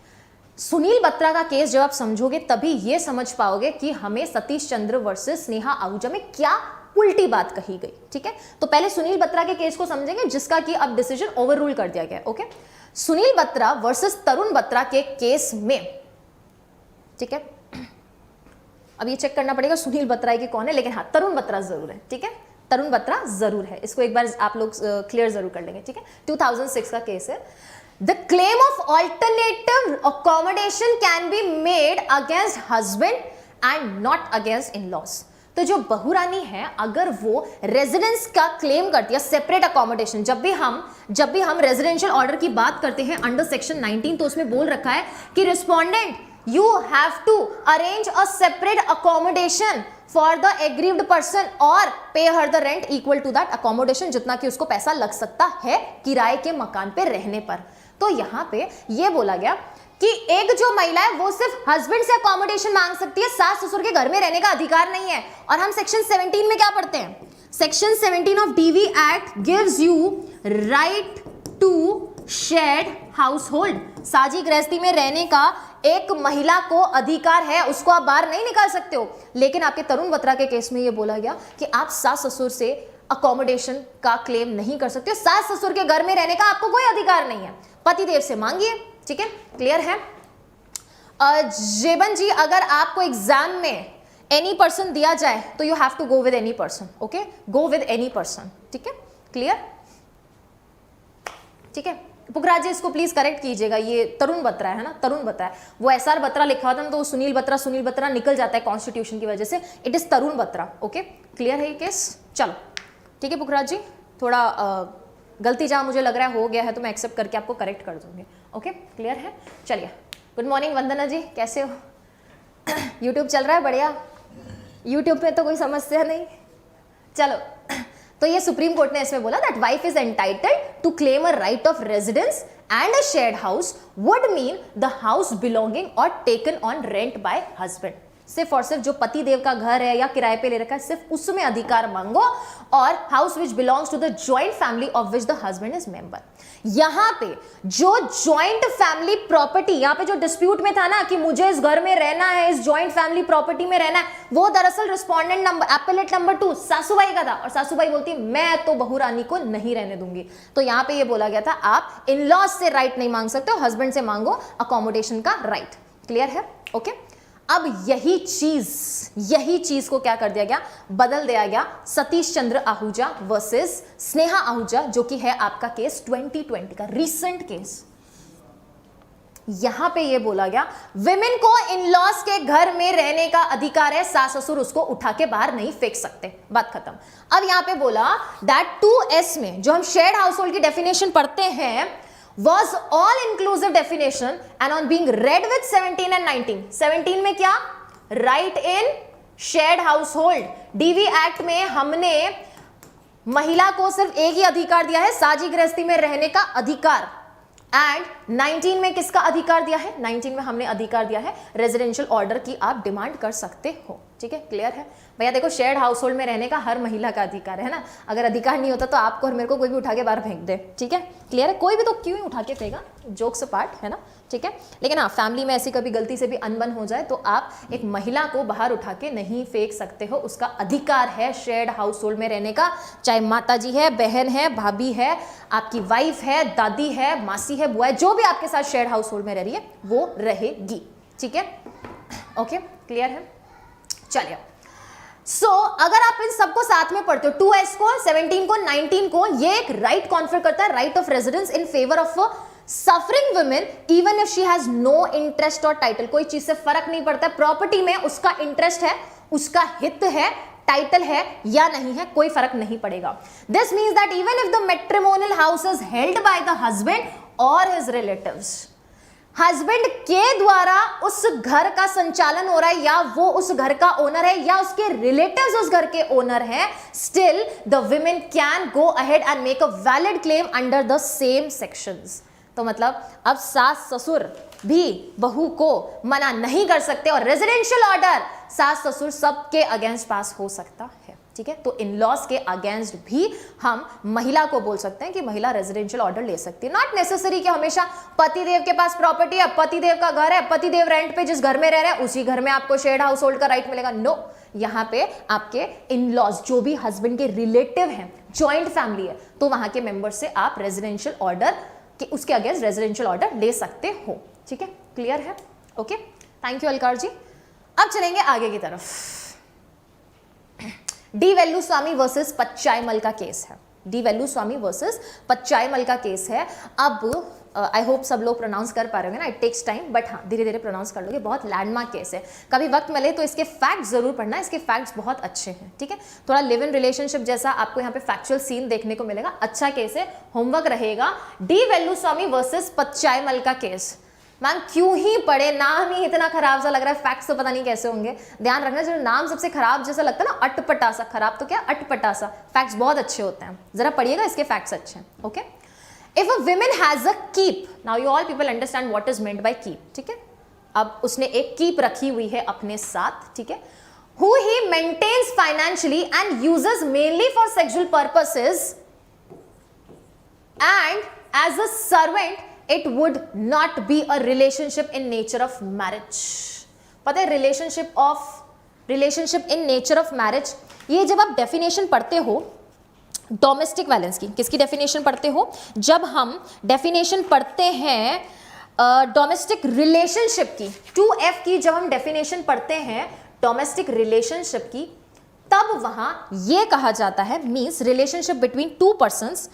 सुनील बत्रा का केस जब आप समझोगे तभी ये समझ पाओगे कि हमें सतीश चंद्र वर्सेस स्नेहा आहूजा में क्या उल्टी बात कही गई। ठीक है, तो पहले सुनील बत्रा के केस को समझेंगे, जिसका कि अब डिसीजन ओवररूल कर दिया गया। ओके, सुनील बत्रा वर्सेस तरुण बत्रा के केस में, ठीक है, अब ये चेक करना पड़ेगा सुनील बत्रा के कौन है, लेकिन हाँ, तरुण बत्रा जरूर है। ठीक है, तरुण बत्रा जरूर है, इसको एक बार आप लोग क्लियर जरूर कर लेंगे। ठीक है, 2006 का केस है। The claim of alternative accommodation can be made against husband and not against in-laws. तो जो बहुरानी है, अगर वो रेजिडेंस का क्लेम करती है, सेपरेट अकोमोडेशन, जब भी हम रेजिडेंशियल ऑर्डर की बात करते हैं अंडर सेक्शन 19, तो उसमें बोल रखा है कि respondent you have to arrange a separate accommodation for the aggrieved person or pay her the rent equal to that accommodation, जितना कि उसको पैसा लग सकता है किराए के मकान पे रहने पर। तो यहाँ पे ये बोला गया कि एक जो महिला है वो सिर्फ हस्बैंड से अकोमोडेशन मांग सकती है, सास ससुर के घर में रहने का अधिकार नहीं है। और हम सेक्शन 17 में क्या पढ़ते हैं? Section 17 of DV act gives you right to shared household. साझी गृहस्थी में रहने का एक महिला को अधिकार है, उसको आप बाहर नहीं निकाल सकते हो। लेकिन आपके तरुण बत्रा के केस में यह बोला गया कि आप सास ससुर से अकोमोडेशन का क्लेम नहीं कर सकते। सास ससुर के घर में रहने का आपको कोई अधिकार नहीं है, पतिदेव से मांगिए। ठीक है, क्लियर है। जेबन जी, अगर आपको एग्जाम में एनी पर्सन दिया जाए तो you have to go with any person. Okay, go with any person. ठीक है, क्लियर। ठीक है, पुखराज जी इसको प्लीज करेक्ट कीजिएगा, ये तरुण बत्रा है ना, तरुण बत्रा है। वो एसआर बत्रा लिखा होता है तो सुनील बत्रा निकल जाता है कॉन्स्टिट्यूशन की वजह से। It is Tarun Batra. Okay, clear है ये केस। चलो ठीक है पुखराज जी, थोड़ा गलती जहां मुझे लग रहा है हो गया है तो मैं एक्सेप्ट करके आपको करेक्ट कर दूंगी। ओके, क्लियर है। चलिए, गुड मॉर्निंग वंदना जी, कैसे हो? यूट्यूब चल रहा है बढ़िया, यूट्यूब में तो कोई समस्या नहीं। चलो, तो ये सुप्रीम कोर्ट ने इसमें बोला that wife is entitled to claim a right of residence and a shared house would mean the house belonging और taken on rent by husband. सिर्फ और सिर्फ जो पति देव का घर है या किराए पे ले रखा है, सिर्फ उसमें अधिकार मांगो, और house which belongs to the joint family of which the husband is member. यहां पे जो जॉइंट फैमिली प्रॉपर्टी, यहां पे जो डिस्प्यूट में था ना कि मुझे इस घर में रहना है, इस जॉइंट फैमिली प्रॉपर्टी में रहना है, वो दरअसल रिस्पोंडेंट नंबर एपेलेट नंबर 2 सासूबाई का था, और सासूबाई बोलती मैं तो बहू रानी को नहीं रहने दूंगी। तो यहां पे ये बोला गया था आप इन लॉज से राइट नहीं मांग सकते हो, हस्बैंड से मांगो अकोमोडेशन का राइट। क्लियर है। ओके, अब यही चीज को क्या कर दिया गया, बदल दिया गया सतीश चंद्र आहूजा वर्सेस स्नेहा आहूजा, जो कि है आपका केस 2020 का रीसेंट केस। यहां पे ये बोला गया विमेन को इन लॉज के घर में रहने का अधिकार है, सास ससुर उसको उठा के बाहर नहीं फेंक सकते, बात खत्म। अब यहां पे बोला दैट 2S में जो हम शेयर्ड हाउस होल्ड की डेफिनेशन पढ़ते हैं was all inclusive definition and on being read with 17 and 19. 17 में क्या, right in shared household. DV act में हमने महिला को सिर्फ एक ही अधिकार दिया है, साझी गृहस्थी में रहने का अधिकार, एंड 19 में किसका अधिकार दिया है, 19 में हमने अधिकार दिया है रेजिडेंशियल ऑर्डर की आप डिमांड कर सकते हो। ठीक है, क्लियर है भैया। देखो, शेयर्ड हाउस होल्ड में रहने का हर महिला का अधिकार है ना, अगर अधिकार नहीं होता तो आपको और मेरे को कोई भी उठा के बाहर फेंक दे। ठीक है, क्लियर है। कोई भी तो क्यों ही उठा के फेंका, जोक्स अपार्ट, है ना। ठीक है, लेकिन हाँ, फैमिली में ऐसी कभी गलती से भी अनबन हो जाए तो आप एक महिला को बाहर उठा के नहीं फेंक सकते हो, उसका अधिकार है शेयर्ड हाउस होल्ड में रहने का, चाहे माता जी है, बहन है, भाभी है, आपकी वाइफ है, दादी है, मासी है, बुआ है, जो भी आपके साथ शेयर्ड हाउस होल्ड में रह रही है वो रहेगी। ठीक है, ओके, क्लियर है। चलिए, सो अगर आप इन सबको साथ में पढ़ते हो, 2S को, 17 को, 19 को, ये एक राइट कॉन्फर करता है, right of residence in favour of suffering women even if she has no interest और टाइटल। कोई चीज से फर्क नहीं पड़ता, प्रॉपर्टी में उसका इंटरेस्ट है, उसका हित है, टाइटल है या नहीं है, कोई फर्क नहीं पड़ेगा। This means that even if the matrimonial house is held by the husband और हिज रिलेटिव्स, हस्बैंड के द्वारा उस घर का संचालन हो रहा है, या वो उस घर का ओनर है, या उसके रिलेटिव्स उस घर के ओनर है, still the women can go ahead and make a valid claim under the same sections. तो मतलब अब सास ससुर भी बहू को मना नहीं कर सकते, और रेजिडेंशियल ऑर्डर सास ससुर सबके अगेंस्ट पास हो सकता है। ठीक है, तो इन लॉज के अगेंस्ट भी हम महिला को बोल सकते हैं कि महिला रेजिडेंशियल ऑर्डर ले सकती है। नॉट नेसेसरी कि हमेशा पतिदेव के पास प्रॉपर्टी है, पतिदेव का घर है, पतिदेव रेंट पे जिस घर में रह रहे हैं उसी घर में आपको शेयर्ड हाउस होल्ड का राइट मिलेगा। नो, यहाँ पे आपके इन लॉज जो भी हस्बैंड के रिलेटिव हैं, जॉइंट फैमिली है, तो वहां के मेंबर से आप रेजिडेंशियल ऑर्डर के उसके अगेंस्ट रेजिडेंशियल ऑर्डर ले सकते हो। ठीक है, क्लियर है। ओके, थैंक यू अलकार जी। अब चलेंगे आगे की तरफ। डी वेल्लुस्वामी वर्सेस पच्चाईमल का केस है। डी वेल्लुस्वामी वर्सेस पच्चाईमल का केस है। अब आई होप सब लोग प्रोनाउंस कर पा रहे होंगे ना, इट टेक्स टाइम, बट हाँ धीरे धीरे प्रोनाउंस कर लोगे। बहुत लैंडमार्क केस है, कभी वक्त मिले तो इसके फैक्ट्स जरूर पढ़ना, इसके फैक्ट्स बहुत अच्छे हैं। ठीक है, थोड़ा लिव इन रिलेशनशिप जैसा आपको यहाँ पे फैक्चुअल सीन देखने को मिलेगा, अच्छा केस है, होमवर्क रहेगा। डी वेल्लुस्वामी वर्सेस पच्चाईमल का केस। मैम क्यों ही पढ़े, नाम ही इतना खराब सा लग रहा है, फैक्ट्स तो पता नहीं कैसे होंगे। ध्यान रखना, जो नाम सबसे खराब जैसा लगता है ना, अटपटासा, खराब तो क्या अटपटासा, फैक्ट्स बहुत अच्छे होते हैं, जरा पढ़िएगा, इसके फैक्ट्स अच्छे हैं। Okay, if a women has a keep, now you all people understand what is meant by keep. ठीक है, अब उसने एक कीप रखी हुई है अपने साथ, ठीक है, who he maintains financially and uses mainly for sexual purposes, and as a servant it would not be a relationship in nature of marriage. पता है relationship in nature of marriage, ये जब आप डेफिनेशन पढ़ते हो डोमेस्टिक वायलेंस की, किसकी definition पढ़ते हो? जब हम डेफिनेशन पढ़ते हैं डोमेस्टिक रिलेशनशिप की, 2F की जब हम डेफिनेशन पढ़ते हैं डोमेस्टिक रिलेशनशिप की, तब वहां ये कहा जाता है means relationship between two persons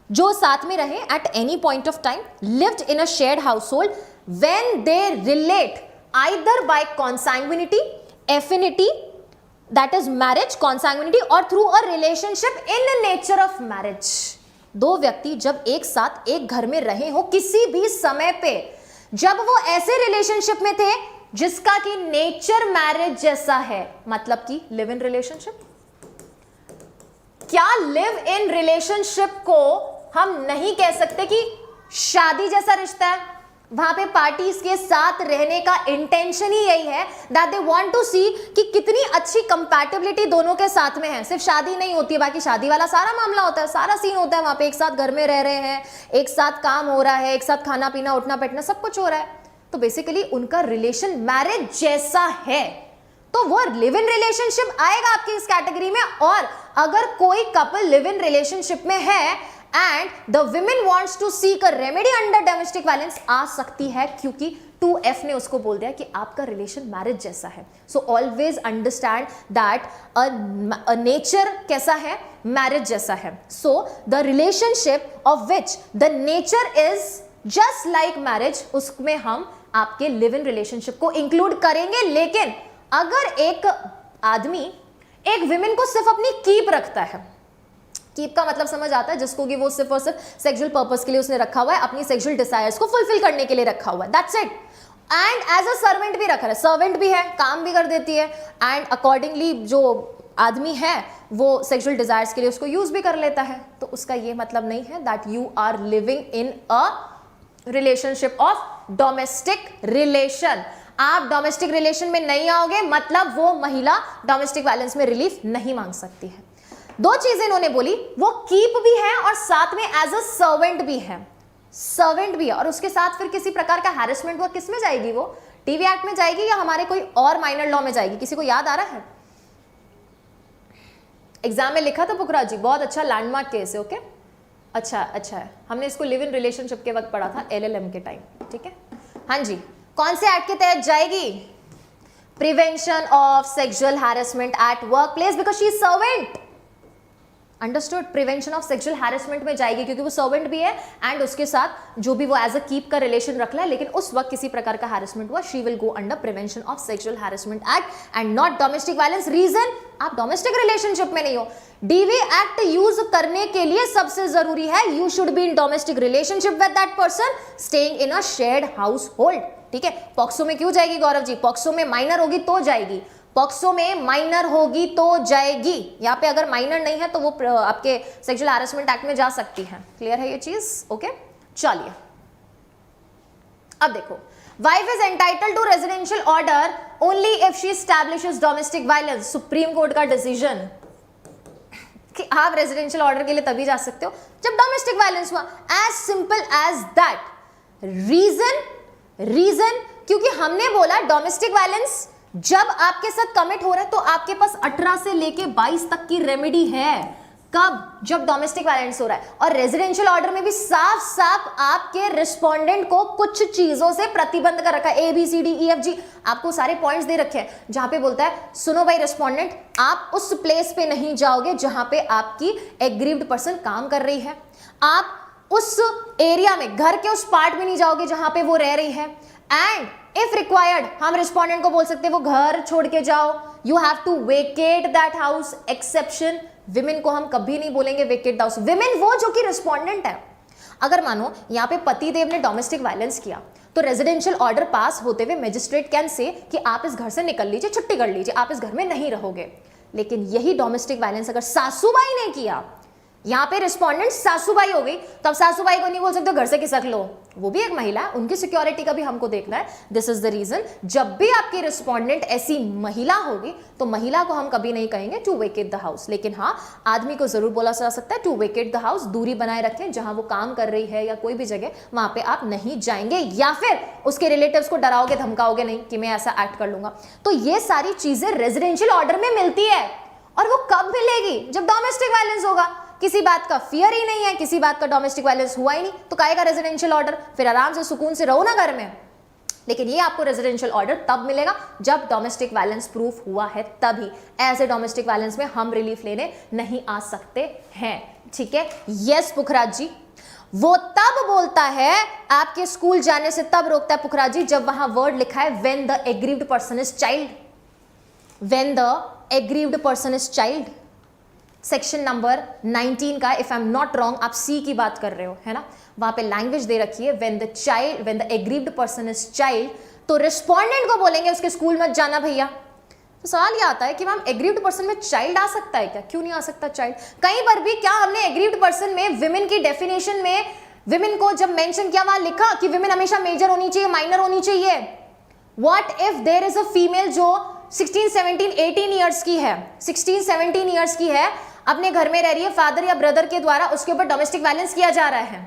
जो साथ में रहे at any point of time, lived in a shared household, when they relate either by consanguinity, affinity that is marriage, consanguinity, और through a relationship in nature of marriage. दो व्यक्ति जब एक साथ एक घर में रहे हो किसी भी समय पे, जब वो ऐसे रिलेशनशिप में थे जिसका कि नेचर मैरिज जैसा है, मतलब कि लिव इन रिलेशनशिप। क्या लिव इन रिलेशनशिप को हम नहीं कह सकते कि शादी जैसा रिश्ता है? वहां पे पार्टीज के साथ रहने का इंटेंशन ही यही है दैट दे वांट टू सी कि कितनी अच्छी कंपैटिबिलिटी दोनों के साथ में है। सिर्फ शादी नहीं होती है, बाकी शादी वाला सारा मामला होता है, सारा सीन होता है वहां पे। एक साथ घर में रह रहे हैं, एक साथ काम हो रहा है, एक साथ खाना पीना उठना बैठना सब कुछ हो रहा है, तो बेसिकली उनका रिलेशन मैरिज जैसा है, तो वो लिव इन रिलेशनशिप आएगा आपकी इस कैटेगरी में। और अगर कोई कपल लिव इन रिलेशनशिप में है and the women wants to seek a remedy under domestic violence, आ सकती है, क्योंकि 2F ने उसको बोल दिया कि आपका रिलेशन मैरिज जैसा है। So always understand that a nature कैसा है, मैरिज जैसा है। So the relationship of which the nature is just like marriage, उसमें हम आपके लिव इन रिलेशनशिप को इंक्लूड करेंगे। लेकिन अगर एक आदमी एक विमेन को सिर्फ अपनी कीप रखता है, कीप का मतलब समझ आता है, जिसको कि वो सिर्फ और सिर्फ सेक्सुअल पर्पस के लिए उसने रखा हुआ है, अपनी सेक्सुअल डिजायर्स को फुलफिल करने के लिए रखा हुआ है, that's it. And as a servant भी रखा है, सर्वेंट भी है, काम भी कर देती है, एंड अकॉर्डिंगली जो आदमी है वो सेक्सुअल डिजायर्स के लिए उसको यूज भी कर लेता है, तो उसका ये मतलब नहीं है that you are living in a relationship of domestic relation. आप डोमेस्टिक रिलेशन में नहीं आओगे मतलब वो महिला डोमेस्टिक वायलेंस में रिलीफ नहीं मांग सकती है। दो चीजें इन्होंने बोली, वो कीप भी है और साथ में एज अ सर्वेंट भी है, सर्वेंट भी है, और उसके साथ फिर किसी प्रकार का हैरेसमेंट वो किस में जाएगी, वो टीवी एक्ट में जाएगी या हमारे कोई और माइनर लॉ में जाएगी? किसी को याद आ रहा है? एग्जाम में लिखा था पुखरा जी, बहुत अच्छा लैंडमार्क केस है। ओके, अच्छा है, हमने इसको लिव इन रिलेशनशिप के वक्त पढ़ा था LLM के टाइम, ठीक है। हाँ जी, कौन से एक्ट के तहत जाएगी? Prevention of sexual harassment at work place, because she is servant. Understood? Prevention of sexual harassment में जाएगी क्योंकि वो सर्वेंट भी है एंड उसके साथ जो भी वो एज अ कीप का रिलेशन रख रहा है, लेकिन उस वक्त किसी प्रकार का हैरेसमेंट हुआ, she will go under prevention of sexual harassment act and not domestic violence. Reason, आप डोमेस्टिक रिलेशनशिप में नहीं हो। DV एक्ट यूज करने के लिए सबसे जरूरी है you should be in domestic relationship with that person staying in a shared house hold, ठीक है। पॉक्सो में क्यों जाएगी गौरव जी? पॉक्सो में माइनर होगी तो जाएगी, पॉक्सो में माइनर होगी तो जाएगी। यहाँ पे अगर माइनर नहीं है तो वो आपके सेक्सुअल हैरेसमेंट एक्ट में जा सकती है। क्लियर है ये चीज? ओके, चलिए अब देखो, wife is entitled to residential order only if she establishes domestic violence. Supreme court का डिसीजन कि आप रेजिडेंशियल ऑर्डर के लिए तभी जा सकते हो जब डोमेस्टिक वायलेंस हुआ, as simple as that. Reason क्योंकि हमने बोला डोमेस्टिक वायलेंस जब आपके साथ कमिट हो रहा है तो आपके पास 18 से लेके 22 तक की रेमेडी है। कब? जब डोमेस्टिक वायलेंस हो रहा है। और रेजिडेंशियल ऑर्डर में भी साफ साफ आपके रिस्पोंडेंट को कुछ चीजों से प्रतिबंध कर रखा है, ABCDEFG आपको सारे पॉइंट्स दे रखे हैं, जहां पे बोलता है सुनो भाई रिस्पोंडेंट, आप उस प्लेस पे नहीं जाओगे जहां पे आपकी एग्रीव्ड पर्सन काम कर रही है, आप उस एरिया में घर के उस पार्ट में नहीं जाओगे जहां पे वो रह रही है, एंड इफ रिक्वायर्ड हम रिस्पोंडेंट को बोल सकते हैं वो घर छोड़ के जाओ, you have to vacate that house. Exception, women को हम कभी नहीं बोलेंगे वेकेट द हाउस। विमेन वो जो कि रिस्पोंडेंट है। अगर मानो यहाँ पे पति देव ने डोमेस्टिक वायलेंस किया तो रेजिडेंशियल ऑर्डर पास होते हुए मजिस्ट्रेट कैन से कि आप इस घर से निकल लीजिए, छुट्टी कर लीजिए, आप इस घर में नहीं रहोगे। लेकिन यही डोमेस्टिक वायलेंस अगर सासूबाई ने किया, यहाँ पे रिस्पोंडेंट सासूबाई हो गई, तो अब सासूबाई को नहीं बोल सकते घर से खिसक लो, वो भी एक महिला है, उनकी सिक्योरिटी का भी हमको देखना है। दिस इज द रीजन, जब भी आपकी रिस्पोंडेंट ऐसी महिला होगी तो महिला को हम कभी नहीं कहेंगे टू वेकेट द हाउस, लेकिन हाँ आदमी को जरूर बोला जा सकता है टू वेकेट द हाउस, दूरी बनाए रखें, जहां वो काम कर रही है या कोई भी जगह वहां पे आप नहीं जाएंगे, या फिर उसके रिलेटिव्स को डराओगे धमकाओगे नहीं कि मैं ऐसा एक्ट कर लूंगा। तो ये सारी चीजें रेजिडेंशियल ऑर्डर में मिलती है, और वो कब मिलेगी? जब डोमेस्टिक वायलेंस होगा, किसी बात का फियर ही नहीं है, किसी बात का डोमेस्टिक वायलेंस हुआ ही नहीं, तो काहेगा रेजिडेंशियल ऑर्डर, फिर आराम से सुकून से रहो ना घर में। लेकिन ये आपको रेजिडेंशियल ऑर्डर तब मिलेगा जब डोमेस्टिक वायलेंस प्रूफ हुआ है, तभी। ऐसे डोमेस्टिक वायलेंस में हम रिलीफ लेने नहीं आ सकते हैं, ठीक है। यस पुखराज जी, वो तब बोलता है आपके स्कूल जाने से तब रोकता है पुखराज जी जब वहां वर्ड लिखा है when the aggrieved person is child, when the aggrieved person is child, section number 19 का, if I am not wrong, आप सी की बात कर रहे हो, है ना, वहां पे लैंग्वेज दे रखी है when the aggrieved person is child, तो रिस्पोंडेंट को बोलेंगे उसके स्कूल मत जाना भैया। तो सवाल ये आता है कि मैम एग्रीव्ड पर्सन में चाइल्ड आ सकता है क्या? क्यों नहीं आ सकता चाइल्ड? कहीं पर भी क्या हमने एग्रीव्ड पर्सन में विमेन की डेफिनेशन में विमेन को जब मेंशन किया वहां लिखा कि विमेन हमेशा मेजर होनी चाहिए, माइनर होनी चाहिए? What if there is a female जो 16, 17, 18 ईयर्स की है, 16, 17 ईयर्स की है, अपने घर में रह रही है, फादर या ब्रदर के द्वारा उसके ऊपर डोमेस्टिक वायलेंस किया जा रहा है,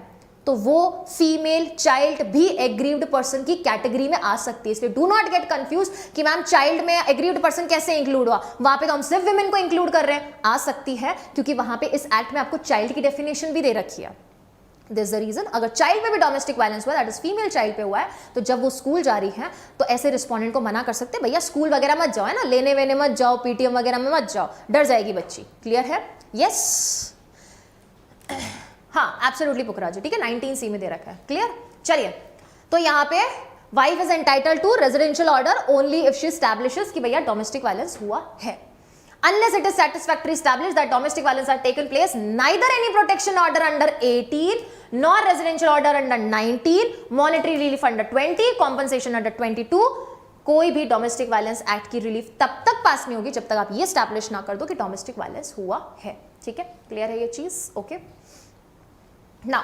तो वो फीमेल चाइल्ड भी एग्रीव्ड पर्सन की कैटेगरी में आ सकती है। इसलिए डू नॉट गेट कंफ्यूज कि मैम चाइल्ड में एग्रीव्ड पर्सन कैसे इंक्लूड हुआ, वहां पे तो हम सिर्फ विमेन को इंक्लूड कर रहे हैं। आ सकती है क्योंकि वहां पे इस एक्ट में आपको चाइल्ड की डेफिनेशन भी दे रखी है। दिस द रीजन, अगर चाइल्ड पे भी डोमेस्टिक वायलेंस हुआ, दैट इज फीमेल चाइल्ड पे हुआ है, तो जब वो स्कूल जा रही है तो ऐसे रिस्पोंडेंट को मना कर सकते हैं, भैया स्कूल वगैरह मत जाओ, है ना, लेने वेने मत जाओ, पीटीएम वगैरह में मत जाओ, डर जाएगी बच्ची। क्लियर है? यस, हाँ एब्सोल्युटली पुखराज, ठीक है, 19C में दे रखा है। क्लियर? चलिए, तो यहाँ पे wife is entitled to residential order only if she establishes कि भैया डोमेस्टिक वायलेंस हुआ है, unless it is satisfactorily established that domestic violence had taken place, neither any protection order under 18 nor residential order under 19, monetary relief under 20, compensation under 22, कोई भी domestic violence act की relief तब तक पास नहीं होगी जब तक आप ये स्टैब्लिश ना कर दो कि डोमेस्टिक वायलेंस हुआ है। ठीक है, क्लियर है ये चीज? Okay, now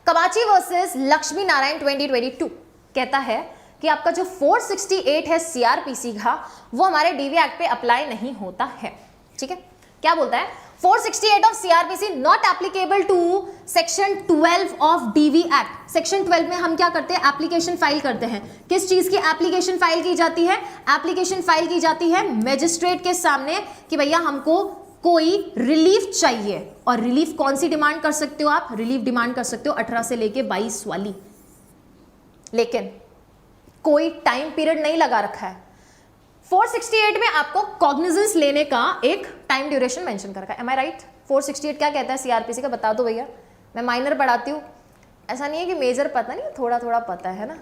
Kamatchi versus Lakshmi Narayan 2022 कहता है कि आपका जो 468 है सीआरपीसी का, वो हमारे डीवी एक्ट पे अप्लाई नहीं होता है। ठीक है, क्या बोलता है? 468 of CrPC not applicable to section 12 of DV act. Section 12 में हम क्या करते हैं? एप्लीकेशन फाइल करते हैं। किस चीज की एप्लीकेशन फाइल की जाती है? एप्लीकेशन फाइल की जाती है मैजिस्ट्रेट के सामने कि भैया हमको कोई रिलीफ चाहिए। और रिलीफ कौन सी डिमांड कर सकते हो आप? रिलीफ डिमांड कर सकते हो 18 से लेके 22 वाली, लेकिन कोई टाइम पीरियड नहीं लगा रखा है। 468 में आपको कॉग्निजेंस लेने का एक टाइम ड्यूरेशन मेंशन कर रखा है। एम आई राइट? 468 क्या कहता है सीआरपीसी का, बता दो भैया। मैं माइनर पढ़ाती हूँ, ऐसा नहीं है कि मेजर पता नहीं, थोड़ा थोड़ा पता है ना।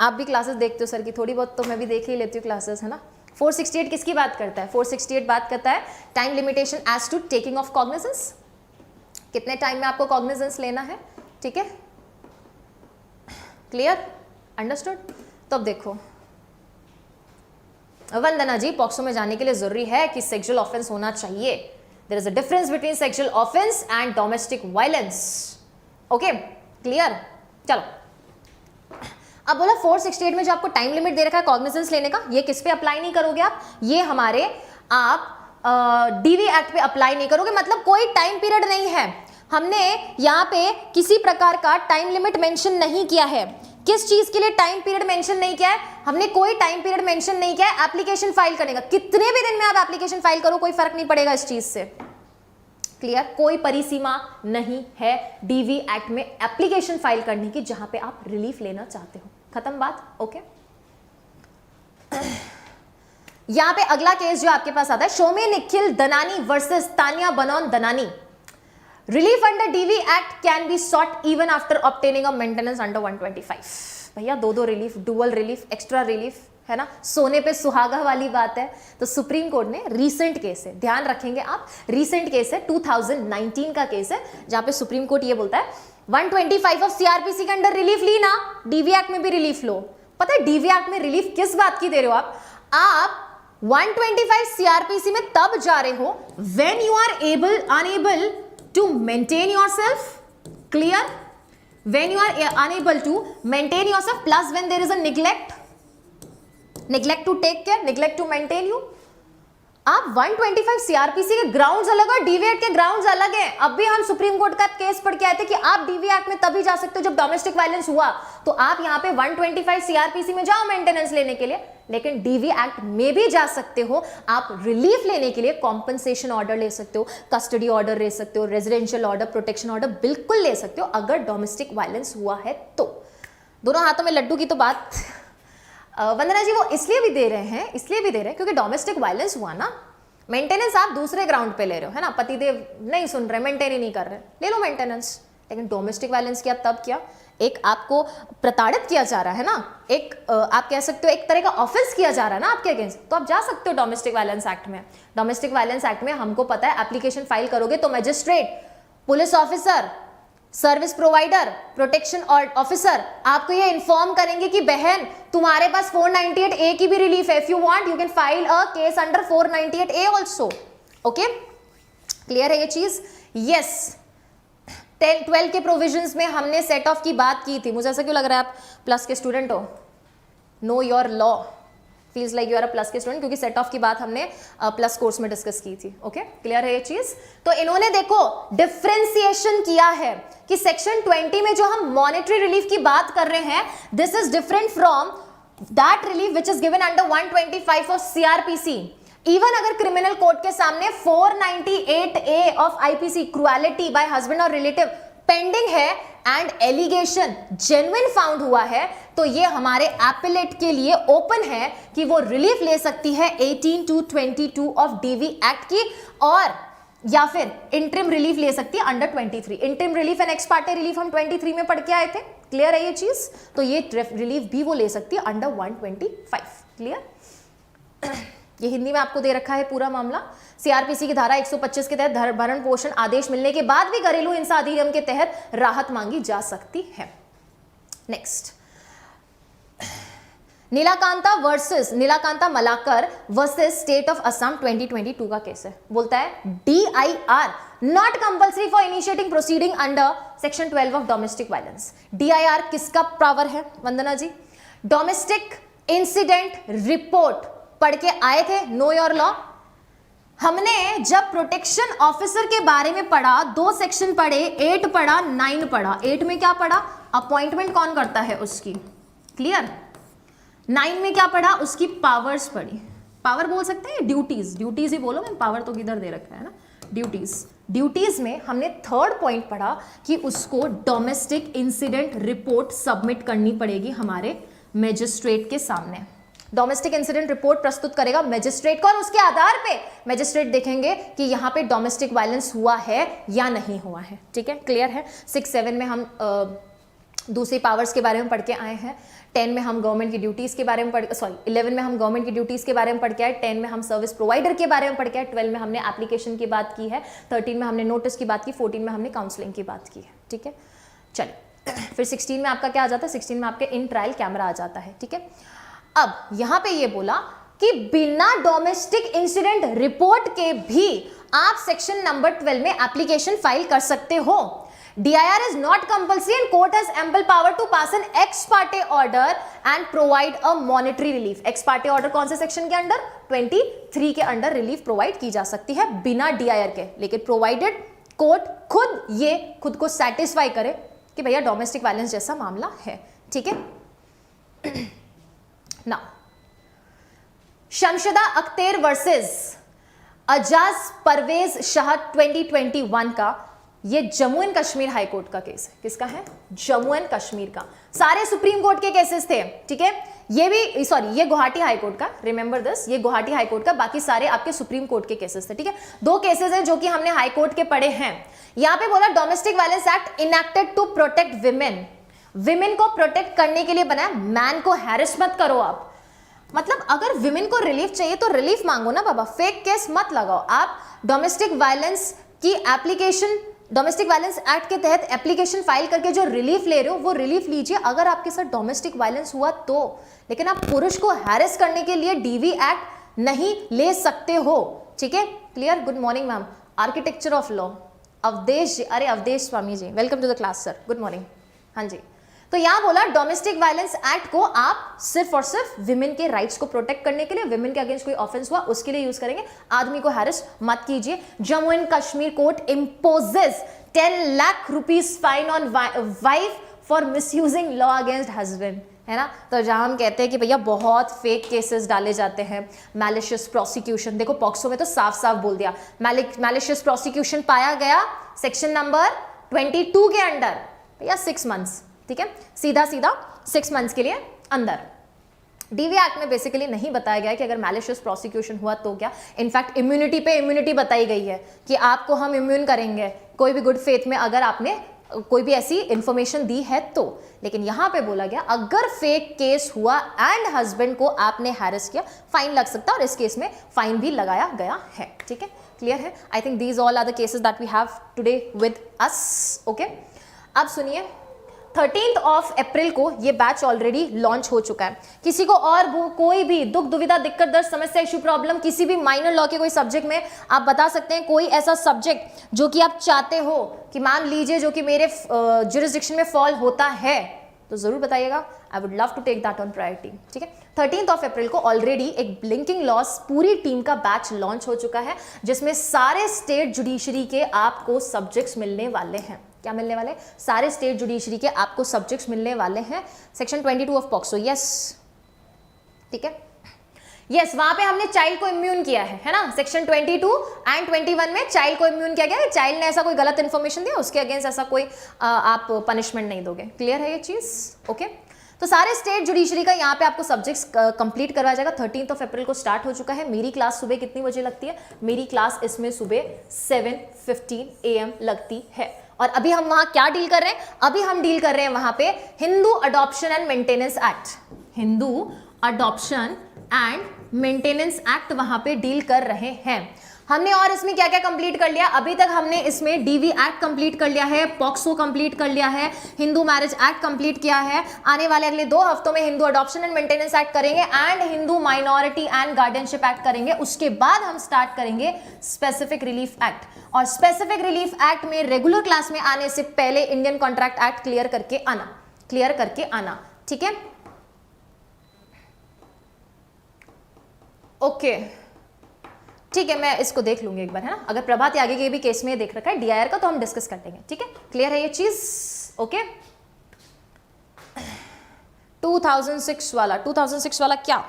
आप भी क्लासेस देखते हो सर की, थोड़ी बहुत तो मैं भी देख ही लेती हूँ क्लासेस, है ना। 468 किसकी बात करता है? 468 बात करता है time limitation as to taking of cognizance. कितने टाइम में आपको कॉग्निजेंस लेना है। ठीक है, क्लियर, अंडरस्टूड? तो अब देखो वंदना जी, पॉक्सो में जाने के लिए जरूरी है कि सेक्सुअल ऑफेंस होना चाहिए। There is a difference between sexual offence and domestic violence. Okay, clear? चलो, अब बोला 468 में जो आपको टाइम लिमिट दे रखा है कॉग्निजेंस लेने का, ये किस पे अप्लाई नहीं करोगे आप? ये हमारे आप डीवी एक्ट पे अप्लाई नहीं करोगे, मतलब कोई टाइम पीरियड नहीं है। हमने यहाँ पे किसी प्रकार का टाइम लिमिट मेंशन नहीं किया है। किस चीज के लिए टाइम पीरियड मेंशन नहीं किया है? हमने कोई टाइम पीरियड मेंशन नहीं किया है एप्लीकेशन फाइल करने का। कितने भी दिन में आप एप्लीकेशन फाइल करो, कोई फर्क नहीं पड़ेगा इस चीज से। क्लियर? कोई परिसीमा नहीं है डीवी एक्ट में एप्लीकेशन फाइल करने की जहां पे आप रिलीफ लेना चाहते हो। खत्म बात? ओके, यहां पे अगला केस जो आपके पास आता है, Shome Nikhil Danani versus Tanya Banon Danani. Relief under DV act can be sought even after obtaining a maintenance under 125। भैया दो relief, dual relief, extra relief, है ना, सोने पे सुहागा वाली बात है। तो सुप्रीम कोर्ट ने रीसेंट केस है, ध्यान रखेंगे आप, रीसेंट केस है, 2019 का केस है, जहां पे सुप्रीम कोर्ट ये बोलता है 125 ऑफ सीआरपीसी के अंडर रिलीफ ली ना, डीवी एक्ट में भी रिलीफ लो। पता है डीवी एक्ट में रिलीफ किस बात की दे रहे हो आप 125 सीआरपीसी में तब जा रहे हो when you are unable to maintain yourself, clear, when you are unable to maintain yourself, plus when there is a neglect to take care, neglect to maintain you. आप 125 सीआरपीसी के ग्राउंड्स अलग और DV act के grounds अलग हैं। अब भी हम सुप्रीम कोर्ट का केस पढ़ के आए थे कि आप डीवी एक्ट में तभी जा सकते हो जब डोमेस्टिक वायलेंस हुआ, तो आप यहाँ पे 125 सीआरपीसी में जाओ मेंटेनेंस लेने के लिए, लेकिन डीवी एक्ट में भी जा सकते हो आप रिलीफ लेने के लिए। कॉम्पनसेशन ऑर्डर ले सकते हो, कस्टडी ऑर्डर ले सकते हो, रेजिडेंशियल ऑर्डर, प्रोटेक्शन ऑर्डर बिल्कुल ले सकते हो अगर डोमेस्टिक वायलेंस हुआ है तो। दोनों हाथों में लड्डू की तो बात वंदना जी वो इसलिए भी दे रहे हैं क्योंकि डोमेस्टिक वायलेंस हुआ ना, मेंटेनेंस आप दूसरे ग्राउंड पे ले रहे हो, है ना, पतिदेव नहीं सुन रहे, मेंटेन ही नहीं कर रहे, ले लो मेंटेनेंस। लेकिन डोमेस्टिक वायलेंस किया तब क्या, एक आपको प्रताड़ित किया जा रहा है ना, एक आप कह सकते हो एक तरह का ऑफेंस किया जा रहा है ना आपके अगेंस्ट, तो आप जा सकते हो डोमेस्टिक वायलेंस एक्ट में। डोमेस्टिक वायलेंस एक्ट में हमको पता है एप्लीकेशन फाइल करोगे तो magistrate, police officer, service provider, protection officer आपको ये इन्फॉर्म करेंगे कि बहन तुम्हारे पास 498A की भी रिलीफ है, if you want you can file a case under 498A also. Okay, clear है ये चीज? यस, 10-12 के प्रोविजंस में हमने सेट ऑफ की बात की थी। मुझे ऐसा क्यों लग रहा है आप प्लस के स्टूडेंट हो? No your law feels like you are a plus के स्टूडेंट, क्योंकि सेट ऑफ की बात हमने प्लस कोर्स में डिस्कस की थी। ओके, क्लियर है ये चीज? तो इन्होंने देखो डिफरेंशिएशन किया है कि सेक्शन 20 में जो हम मॉनेटरी रिलीफ की बात कर रहे हैं, this is different from that relief which is given under 125 of CrPC. Even अगर क्रिमिनल कोर्ट के सामने 498A of IPC cruelty bye husband और रिलेटिव पेंडिंग है एंड एलिगेशन जेन्युइन फाउंड हुआ है, तो ये हमारे एपेलेट के लिए ओपन है कि वो रिलीफ ले सकती है 18 to 22 ऑफ डीवी एक्ट की, और या फिर इंटरिम रिलीफ ले सकती है under 23। Interim relief and x Partey relief हम 23 में पढ़ के आए थे, क्लियर है ये चीज? तो ये रिलीफ भी वो ले सकती है अंडर 125। क्लियर? ये हिंदी में आपको दे रखा है पूरा मामला। सीआरपीसी की धारा 125 के तहत भरण पोषण आदेश मिलने के बाद भी घरेलू हिंसा अधिनियम के तहत राहत मांगी जा सकती है। Next, Nilakanta Malakar versus state of Assam 2022 का केस है। बोलता है DIR not compulsory for initiating proceeding under section 12 of domestic violence. DIR किसका पावर है Vandana ji? Domestic incident report पढ़ के आए थे, नो योर लॉ। हमने जब प्रोटेक्शन ऑफिसर के बारे में पढ़ा, 2 सेक्शन पढ़े, 8 पढ़ा, 9 पढ़ा। 8 में क्या पढ़ा? अपॉइंटमेंट कौन करता है उसकी, क्लियर? 9 में क्या पढ़ा? उसकी पावर्स पढ़ी। पावर बोल सकते हैं ड्यूटीज, ड्यूटीज ही बोलो, मैं पावर तो किधर दे रखा है ना, ड्यूटीज में हमने 3rd पॉइंट पढ़ा कि उसको डोमेस्टिक इंसिडेंट रिपोर्ट सबमिट करनी पड़ेगी हमारे मैजिस्ट्रेट के सामने। डोमेस्टिक इंसिडेंट रिपोर्ट प्रस्तुत करेगा मैजिस्ट्रेट को, और उसके आधार पे मैजिस्ट्रेट देखेंगे कि यहाँ पे डोमेस्टिक वायलेंस हुआ है या नहीं हुआ है। ठीक है, क्लियर है? 6-7 में हम दूसरी पावर्स के बारे में पढ़ के आए हैं। 10 में हम गवर्नमेंट की ड्यूटीज के बारे में 11 में हम गवर्नमेंट की ड्यूटीज के बारे में पढ़ के आए। 10 में हम सर्विस प्रोवाइडर के बारे में पढ़ के आए। 12 में हमने एप्लीकेशन की बात की है। 13 में हमने नोटिस की बात की। 14 में हमने काउंसलिंग की बात की है। ठीक है, चलिए फिर 16 में आपका क्या आ जाता है? 16 में आपके इन ट्रायल कैमरा आ जाता है। ठीक है, अब यहां पे ये बोला कि बिना डोमेस्टिक इंसिडेंट रिपोर्ट के भी आप सेक्शन नंबर 12 में एप्लीकेशन फाइल कर सकते हो। DIR is not compulsory and court has ample power to pass an ex parte order and provide a monetary relief. ex parte order कौन से सेक्शन के अंडर? 23 के अंडर रिलीफ प्रोवाइड की जा सकती है बिना DIR के, लेकिन प्रोवाइडेड कोर्ट खुद को सेटिस्फाई करे कि भैया डोमेस्टिक वायलेंस जैसा मामला है। ठीक है, नाउ शमशदा अख्तर वर्सेस अजाज परवेज शाह 2021 का, ये Jammu and Kashmir high court का केस है। किसका है? जम्मू एंड कश्मीर का। सारे सुप्रीम कोर्ट के केसेस थे। ठीक है, ये भी ये गुवाहाटी हाई कोर्ट का, रिमेंबर दिस, ये गुवाहाटी हाई कोर्ट का, बाकी सारे आपके सुप्रीम कोर्ट के केसेस थे। ठीक है, 2 केसेस हैं जो कि हमने हाई कोर्ट के पढ़े हैं। यहां पे बोला domestic violence act enacted to protect women को प्रोटेक्ट करने के लिए बनाया, मैन को हैरेस मत करो आप। मतलब अगर विमेन को रिलीफ चाहिए तो रिलीफ मांगो ना बाबा, फेक केस मत लगाओ आप। डोमेस्टिक वायलेंस की एप्लीकेशन, डोमेस्टिक वायलेंस एक्ट के तहत एप्लीकेशन फाइल करके जो रिलीफ ले रहे हो वो रिलीफ लीजिए अगर आपके साथ डोमेस्टिक वायलेंस हुआ तो, लेकिन आप पुरुष को हैरेस करने के लिए डीवी एक्ट नहीं ले सकते हो। ठीक है, clear? Good morning ma'am. Architecture of law, Avadhesh ji, अरे Avadhesh Swami ji, welcome to the class sir, good morning. हाँ जी, तो यहां बोला डोमेस्टिक वायलेंस एक्ट को आप सिर्फ और सिर्फ विमेन के राइट्स को प्रोटेक्ट करने के लिए, विमेन के अगेंस्ट कोई ऑफेंस हुआ उसके लिए यूज करेंगे, आदमी को हैरेस मत कीजिए। Jammu and Kashmir court imposes 10 lakh rupees fine on wife for misusing law against husband, है ना। तो जहां हम कहते हैं कि भैया बहुत फेक केसेस डाले जाते हैं, मैलिशियस प्रोसिक्यूशन, देखो पॉक्सो में तो साफ साफ बोल दिया मैलिशियस प्रोसिक्यूशन पाया गया सेक्शन नंबर 22 के अंडर, भैया 6 मंथ्स, ठीक है, सीधा सीधा 6 मंथ्स के लिए अंदर। डीवी एक्ट में बेसिकली नहीं बताया गया कि अगर मैलिशियस प्रोसिक्यूशन हुआ तो क्या, इनफैक्ट इम्यूनिटी पे इम्यूनिटी बताई गई है कि आपको हम इम्यून करेंगे कोई भी गुड फेथ में अगर आपने कोई भी ऐसी इंफॉर्मेशन दी है तो। लेकिन यहां पे बोला गया अगर फेक केस हुआ एंड हस्बैंड को आपने हैरेस किया, फाइन लग सकता है, और इस केस में फाइन भी लगाया गया है, ठीक है, क्लियर है। I think these all are the cases that we have today with us, okay. अब सुनिए 13 अप्रैल को ये बैच ऑलरेडी लॉन्च हो चुका है। किसी को और कोई भी दुख दुविधा दिक्कत दर्द समस्या इशू प्रॉब्लम किसी भी माइनर लॉ के कोई सब्जेक्ट में आप बता सकते हैं, कोई ऐसा सब्जेक्ट जो कि आप चाहते हो कि मान लीजिए जो कि मेरे जुरिस्डिक्शन में फॉल होता है तो जरूर बताइएगा, I would love to take that on priority, ठीक है। 13 अप्रैल को ऑलरेडी एक ब्लिंकिंग लॉस पूरी टीम का बैच लॉन्च हो चुका है जिसमें सारे स्टेट जुडिशरी के आपको सब्जेक्ट्स मिलने वाले हैं। क्या मिलने वाले? सारे स्टेट जुडिशरी के आपको सब्जेक्ट्स मिलने वाले हैं। सेक्शन 22 ऑफ पॉक्सो, यस, ठीक है, यस, वहां पे हमने चाइल्ड को इम्यून किया है ना। सेक्शन 22 एंड 21 में चाइल्ड को इम्यून किया गया है। चाइल्ड ने ऐसा कोई गलत इंफॉर्मेशन दिया उसके अगेंस्ट ऐसा कोई आप पनिशमेंट नहीं दोगे। क्लियर है ये चीज? ओके, तो सारे स्टेट जुडिशरी का यहाँ पे आपको सब्जेक्ट्स कंप्लीट करवाया जाएगा। 13 अप्रैल को स्टार्ट हो चुका है। मेरी क्लास सुबह कितनी बजे लगती है? मेरी क्लास इसमें सुबह 7:15 AM लगती है। और अभी हम वहां क्या डील कर रहे हैं? अभी हम डील कर रहे हैं वहां पे Hindu adoption and maintenance act, Hindu adoption and maintenance act वहां पे डील कर रहे हैं हमने। और इसमें क्या क्या कंप्लीट कर लिया? अभी तक हमने इसमें डीवी एक्ट कंप्लीट कर लिया है, पॉक्सो कंप्लीट कर लिया है, हिंदू मैरिज एक्ट कंप्लीट किया है। आने वाले अगले 2 हफ्तों में Hindu adoption and maintenance act करेंगे and Hindu minority and guardianship act करेंगे। उसके बाद हम स्टार्ट करेंगे स्पेसिफिक रिलीफ एक्ट। और स्पेसिफिक रिलीफ एक्ट में रेगुलर क्लास में आने से पहले इंडियन कॉन्ट्रैक्ट एक्ट क्लियर करके आना, ठीक है, ओके, ठीक है, मैं इसको देख लूंगी एक बार, है ना। अगर प्रभात आगे के भी केस में देख रखा है डीआईआर का तो हम डिस्कस कर लेंगे, ठीक है, क्लियर है ये चीज? ओके, 2006 वाला क्या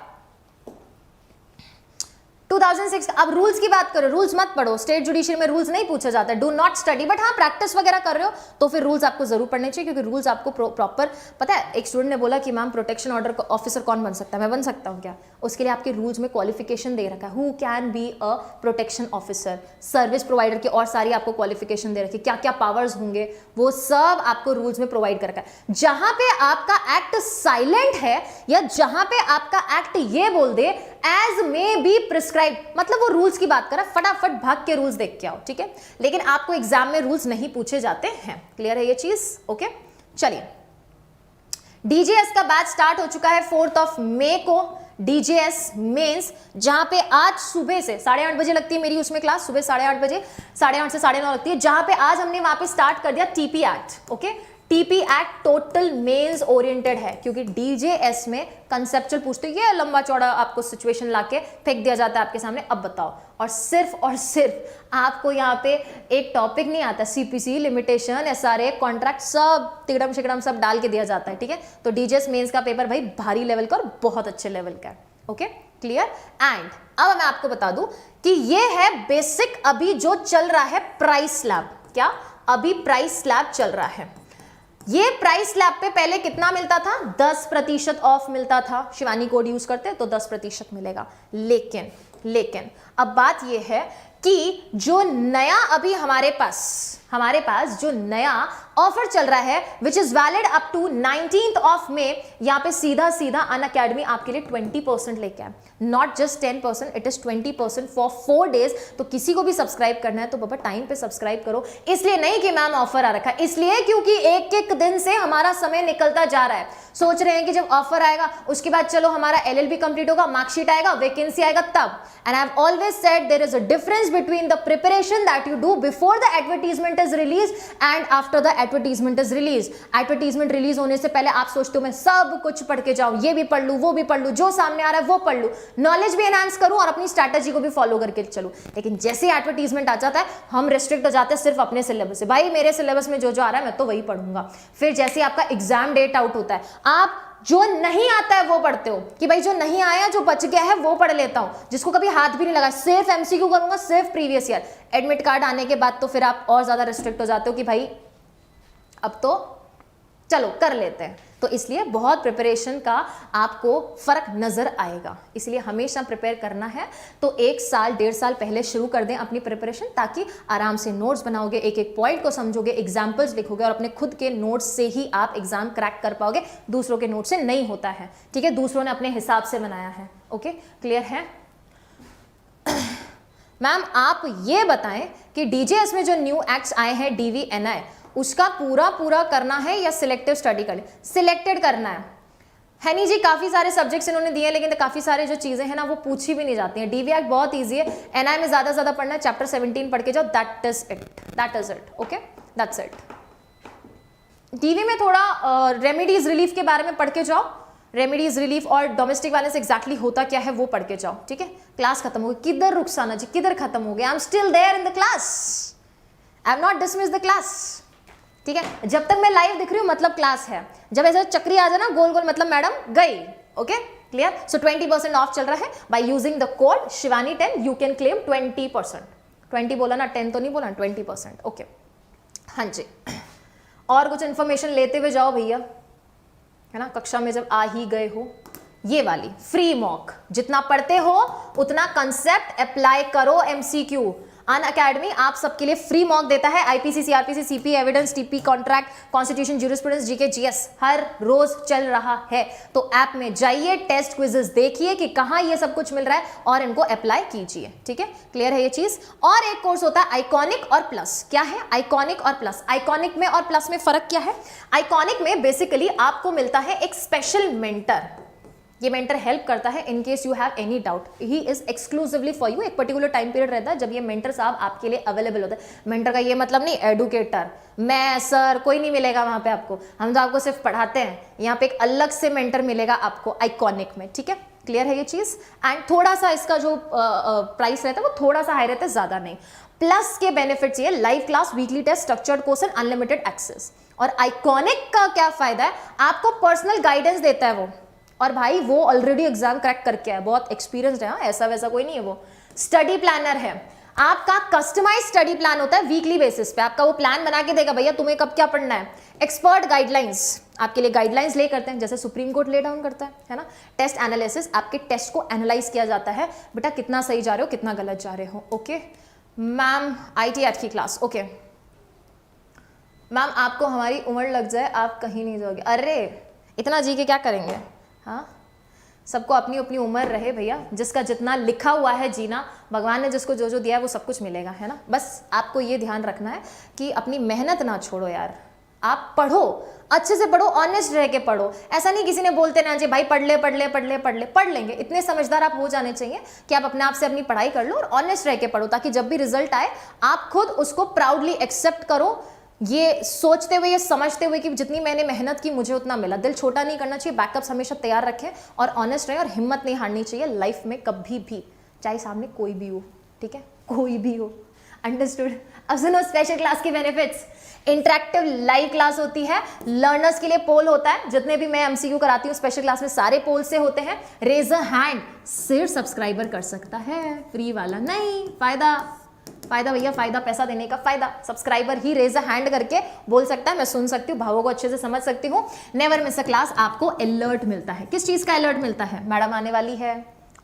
2006? अब रूल्स की बात करो, रूल्स मत पढ़ो, स्टेट जुडिशरी में रूल्स नहीं पूछा जाता है, डू नॉट स्टडी, बट हाँ प्रैक्टिस वगैरह कर रहे हो तो फिर रूल्स आपको जरूर पढ़ने चाहिए, क्योंकि रूल्स आपको प्रॉपर पता है। एक स्टूडेंट ने बोला कि मैम प्रोटेक्शन ऑर्डर ऑफिसर कौन बन सकता है? मैं बन सकता हूँ क्या? उसके लिए आपके रूल्स में क्वालिफिकेशन दे रखा है, who can be a protection officer, service provider की और सारी आपको क्वालिफिकेशन दे रखी है, क्या क्या पावर्स होंगे वो सब आपको रूल्स में प्रोवाइड कर रखा है। जहां पे आपका एक्ट साइलेंट है या जहां पे आपका एक्ट ये बोल दे एज मे बी प्रिस्क्राइब, मतलब वो रूल्स की बात कर रहा है, फटाफट भाग के रूल्स देख के आओ, ठीक है। लेकिन आपको एग्जाम में रूल्स नहीं पूछे जाते हैं। क्लियर है ये चीज? ओके, चलिए, डीजेएस का बैच स्टार्ट हो चुका है 4 मई को, डीजेएस मेंस, जहां पे आज सुबह से 8:30 बजे लगती है मेरी उसमें क्लास, सुबह 8:30 बजे, 8:30 से 9:30 लगती है, जहां पे आज हमने वहां पे स्टार्ट कर दिया TP act. Okay, TP act total men's oriented है, क्योंकि डीजेएस में कंसेप्चुअल पूछते ये लंबा चौड़ा आपको सिचुएशन लाके फेंक दिया जाता है आपके सामने, अब बताओ। और सिर्फ आपको यहाँ पे एक टॉपिक नहीं आता, सीपीसी, लिमिटेशन, एसआरए, कॉन्ट्रैक्ट, सब तिगड़म शिगड़म सब डाल के दिया जाता है, ठीक है। तो डीजेएस मेंस का पेपर भाई भारी लेवल का और बहुत अच्छे लेवल का है। Okay, clear? एंड अब मैं आपको बता दूं कि ये है बेसिक अभी जो चल रहा है प्राइस स्लैब। क्या? अभी प्राइस स्लैब चल रहा है। ये प्राइस स्लैब पे पहले कितना मिलता था? 10% ऑफ मिलता था। शिवानी कोड यूज करते तो 10% मिलेगा। लेकिन अब बात ये है कि जो नया अभी हमारे पास जो नया ऑफर चल रहा है which is valid up to 19 मई, यहां पे सीधा अनअकैडमी आपके लिए 20% लेके आए, not just 10%, it is 20% for 4 days. तो किसी को भी सब्सक्राइब करना है तो बाबा टाइम पे सब्सक्राइब करो। इसलिए नहीं कि मैम ऑफर आ रखा है, इसलिए क्योंकि एक दिन से हमारा समय निकलता जा रहा है। सोच रहे हैं कि जब ऑफर आएगा उसके बाद चलो हमारा LLB कंप्लीट होगा, मार्कशीट आएगा, वैकेंसी आएगा तब। And I have always said there is a difference between the preparation that you do before the advertisement is released and after the advertisement is released. Advertisement release होने से पहले आप सोचते हो मैं सब कुछ पढ़ के जाऊं, ये भी पढ़ लूं, वो भी पढ़ लूं, जो सामने आ रहा है वो पढ़ लूं, नॉलेज भी एनहांस करूं और अपनी स्ट्रैटेजी को भी फॉलो करके चलूं. लेकिन जैसे एडवर्टीजमेंट आ जाता है हम रिस्ट्रिक्ट हो जाते हैं सिर्फ अपने सिलेबस से. भाई मेरे सिलेबस में जो आ रहा है मैं तो वही पढ़ूंगा. फिर जैसे आपका एग्जाम डेट आउट होता है आप जो नहीं आता है वो पढ़ते हो कि भाई जो नहीं आया जो बच गया है वो पढ़ लेता हूं, जिसको कभी हाथ भी नहीं लगा, सिर्फ एमसीक्यू करूंगा, सिर्फ प्रीवियस ईयर. एडमिट कार्ड आने के बाद तो फिर आप और ज्यादा रिस्ट्रिक्ट हो जाते हो कि भाई अब तो चलो कर लेते हैं. तो इसलिए बहुत प्रिपरेशन का आपको फर्क नजर आएगा. इसलिए हमेशा प्रिपेयर करना है तो 1 साल 1.5 साल पहले शुरू कर दें अपनी प्रिपरेशन, ताकि आराम से नोट्स बनाओगे, एक एक पॉइंट को समझोगे, एग्जाम्पल्स लिखोगे और अपने खुद के नोट्स से ही आप एग्जाम क्रैक कर पाओगे. दूसरों के नोट से नहीं होता है. ठीक है, दूसरों ने अपने हिसाब से बनाया है. ओके, क्लियर है? मैम आप ये बताएं कि डीजेएस में जो न्यू एक्ट्स आए हैं DVNI उसका पूरा करना है या सिलेक्टिव स्टडी करनी? सिलेक्टेड करना है नहीं जी. काफी सारे सब्जेक्ट्स इन्होंने दिए हैं लेकिन काफी सारे जो चीजें हैं ना वो पूछी भी नहीं जाती हैं. DV एक्ट बहुत इजी है, NI में ज्यादा पढ़ना है, चैप्टर 17 पढ़ के जाओ, that is it. Okay, that's it. DV में थोड़ा रेमेडीज रिलीफ के बारे में पढ़ के जाओ, रेमेडीज रिलीफ और डोमेस्टिक वायलेंस एग्जैक्टली होता क्या है वो पढ़ के जाओ. ठीक है, क्लास खत्म हो गई. किधर रुखसाना जी, किधर खत्म हो गया? I am still there in the class, I am not dismiss the class. ठीक है, जब तक मैं लाइव दिख रही हूं मतलब क्लास है. जब ऐसे चक्री आ जाए ना गोल गोल मतलब मैडम गई. Okay, clear? सो 20% ऑफ चल रहा है. बाय यूजिंग द कोड शिवानी10 यू कैन क्लेम 20%. 20 बोला ना, 10 तो नहीं बोला, 20%. ओके, हाँ जी. और कुछ इंफॉर्मेशन लेते हुए जाओ भैया, है ना. कक्षा में जब आ ही गए हो, ये वाली फ्री मॉक, जितना पढ़ते हो उतना कंसेप्ट अप्लाई करो. MCQ अनअकैडमी आप सबके लिए फ्री मॉक देता है. IPC, CRPC, CP, evidence, TP, contract, constitution, jurisprudence, GK, GS हर रोज चल रहा है. तो ऐप में जाइए, टेस्ट क्विजेस देखिए कि कहां ये सब कुछ मिल रहा है और इनको अप्लाई कीजिए. ठीक है, क्लियर है ये चीज? और एक कोर्स होता है आइकॉनिक और प्लस. क्या है आइकॉनिक और प्लस? आइकॉनिक में और प्लस में फर्क क्या है? आइकॉनिक में बेसिकली आपको मिलता है एक स्पेशल मेंटर. ये मेंटर हेल्प करता है in case you have any doubt. He is exclusively for you. एक पर्टिकुलर टाइम पीरियड रहता है जब ये मेंटर साहब आपके लिए अवेलेबल होता है. मेंटर का ये मतलब नहीं एडुकेटर, मैं सर कोई नहीं मिलेगा वहां पे आपको. हम तो आपको सिर्फ पढ़ाते हैं. यहाँ पे एक अलग से मेंटर मिलेगा आपको आइकॉनिक में. ठीक है, क्लियर है ये चीज? एंड थोड़ा सा इसका जो प्राइस रहता है वो थोड़ा सा हाई रहता है, ज्यादा नहीं. प्लस के बेनिफिट्स ये live class, weekly test, structured course and unlimited access. और आइकॉनिक का क्या फायदा है? आपको पर्सनल गाइडेंस देता है वो. और भाई वो ऑलरेडी एग्जाम क्रैक करके है, बहुत एक्सपीरियंस्ड है, ऐसा वैसा कोई नहीं है वो. स्टडी प्लानर है, आपका कस्टमाइज स्टडी प्लान होता है वीकली बेसिस पे. आपका वो प्लान बना के देगा भैया तुम्हें कब क्या पढ़ना है. एक्सपर्ट गाइडलाइंस, आपके लिए गाइडलाइंस ले करते हैं जैसे सुप्रीम कोर्ट ले डाउन करता है ना. टेस्ट एनालिसिस, आपके टेस्ट को एनालाइज किया जाता है, बेटा कितना सही जा रहे हो कितना गलत जा रहे हो. ओके मैम, IT एक्ट की क्लास. ओके मैम, आपको हमारी उम्र लग जाए आप कहीं नहीं जाओगे. अरे इतना जी के क्या करेंगे? हाँ, सबको अपनी अपनी उम्र रहे भैया. जिसका जितना लिखा हुआ है जीना, भगवान ने जिसको जो जो दिया है वो सब कुछ मिलेगा, है ना. बस आपको ये ध्यान रखना है कि अपनी मेहनत ना छोड़ो यार. आप पढ़ो, अच्छे से पढ़ो, ऑनेस्ट रह के पढ़ो. ऐसा नहीं किसी ने बोलते ना जी भाई पढ़ ले. पढ़ लेंगे. इतने समझदार आप हो जाने चाहिए कि आप अपने आप से अपनी पढ़ाई कर लो और ऑनेस्ट रह के पढ़ो, ताकि जब भी रिजल्ट आए आप खुद उसको प्राउडली एक्सेप्ट करो, ये सोचते हुए, ये समझते हुए कि जितनी मैंने मेहनत की मुझे उतना मिला. दिल छोटा नहीं करना चाहिए, बैकअप्स हमेशा तैयार रखें और ऑनेस्ट रहें और हिम्मत नहीं हारनी चाहिए लाइफ में कभी भी, चाहे सामने कोई भी हो. ठीक है, कोई भी हो. अंडरस्टूड? अब सुनो स्पेशल क्लास के बेनिफिट्स. इंटरेक्टिव लाइव क्लास होती है, लर्नर्स के लिए पोल होता है. जितने भी मैं MCQ कराती हूँ स्पेशल क्लास में सारे पोल से होते हैं. रेज अ हैंड, सिर्फ सब्सक्राइबर कर सकता है, फ्री वाला नहीं. फायदा भैया, फायदा पैसा देने का फायदा. सब्सक्राइबर ही रेज अ हैंड करके बोल सकता है, मैं सुन सकती हूँ, भावों को अच्छे से समझ सकती हूँ. नेवर मिस अ क्लास. आपको अलर्ट मिलता है. किस चीज का अलर्ट मिलता है? मैडम आने वाली है.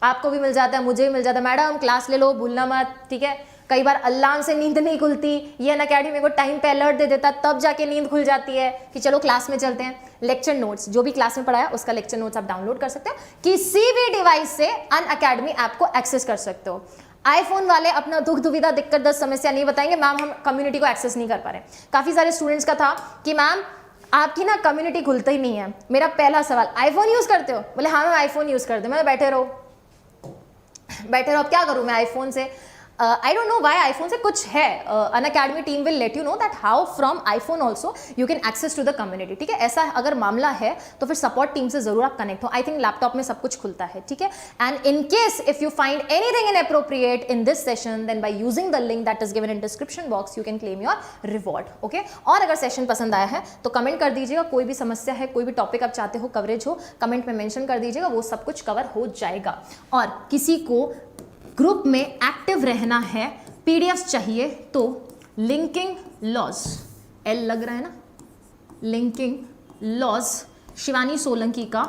आपको भी मिल जाता है, मुझे भी मिल जाता है, मैडम क्लास ले लो, भूलना मत. ठीक है, कई बार अलार्म से नींद नहीं खुलती, ये अनअकैडमी मेरे को टाइम पे अलर्ट दे देता, तब जाके नींद खुल जाती है कि चलो क्लास में चलते हैं. लेक्चर नोट्स, जो भी क्लास में पढ़ाया उसका लेक्चर नोट्स आप डाउनलोड कर सकते हो. किसी भी डिवाइस से अनअकैडमी ऐप को एक्सेस कर सकते हो. आईफोन वाले अपना दुख दुविधा दिक्कत दर्द समस्या नहीं बताएंगे, मैम हम कम्युनिटी को एक्सेस नहीं कर पा रहे. काफी सारे स्टूडेंट्स का था कि मैम आपकी ना कम्युनिटी खुलता ही नहीं है. मेरा पहला सवाल, आईफोन यूज करते हो? बोले हाँ मैं आईफोन यूज करते हूँ. मैं बैठे रहो. अब क्या करूँ मैं आईफोन से? I don't know why iPhone से कुछ है, Unacademy team will let you know that how from iPhone also you can access to the community, ठीक है। ऐसा अगर मामला है तो फिर सपोर्ट टीम से जरूर आप कनेक्ट हो। आई थिंक लैपटॉप में सब कुछ खुलता है, ठीक है। And in case if you find anything inappropriate in this session, then by using the link that is given in description box you can claim your reward, okay. और अगर session पसंद आया है तो कमेंट कर दीजिएगा, कोई भी समस्या है, कोई भी टॉपिक आप चाहते हो कवरेज हो, कमेंट में मेंशन कर दीजिएगा, वो सब कुछ कवर हो जाएगा। और किसी को ग्रुप में एक्टिव रहना है, पीडीएफ चाहिए, तो लिंकिंग लॉज, एल लग रहा है ना, लिंकिंग लॉज शिवानी सोलंकी का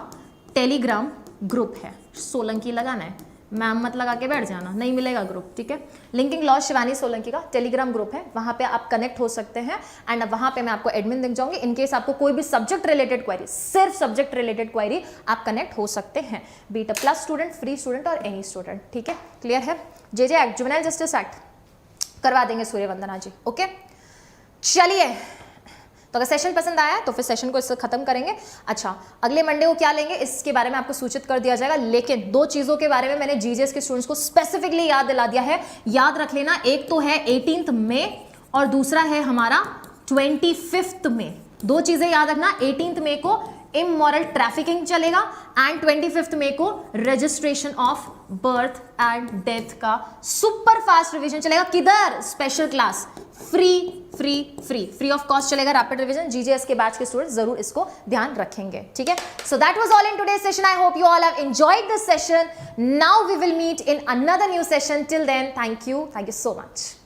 टेलीग्राम ग्रुप है। सोलंकी लगाना है, मैम मत लगा के बैठ जाना, नहीं मिलेगा ग्रुप, ठीक है। लिंकिंग लॉज शिवानी सोलंकी का टेलीग्राम ग्रुप है, वहां पे आप कनेक्ट हो सकते हैं। एंड वहां पे मैं आपको एडमिन दिख जाऊंगी। इन केस आपको कोई भी सब्जेक्ट रिलेटेड क्वेरी, सिर्फ सब्जेक्ट रिलेटेड क्वेरी, आप कनेक्ट हो सकते हैं, बीट अ प्लस स्टूडेंट, फ्री स्टूडेंट और एनी स्टूडेंट, ठीक है। क्लियर है। जे एक्ट, जुवेनाइल जस्टिस एक्ट करवा देंगे सूर्यवंदना जी, ओके। चलिए, तो अगर सेशन पसंद आया तो फिर सेशन को इससे खत्म करेंगे। अच्छा, अगले मंडे को क्या लेंगे इसके बारे में आपको सूचित कर दिया जाएगा, लेकिन दो चीजों के बारे में मैंने जीजीएस के स्टूडेंट्स को स्पेसिफिकली याद दिला दिया है, याद रख लेना। एक तो है 18 मई और दूसरा है हमारा 25 मई। दो चीजें याद रखना, 18 मई को इमोरल ट्रैफिकिंग चलेगा एंड 25 मई को registration of birth and death का सुपर फास्ट रिवीजन चलेगा। किधर? Special class, free of cost चलेगा रैपिड रिवीजन। जीजीएस के बैच के स्टूडेंट्स जरूर इसको ध्यान रखेंगे, ठीक है। So that was all in today's session. I hope you all have enjoyed this session. Now we will meet in another new session. Till then, thank you so much.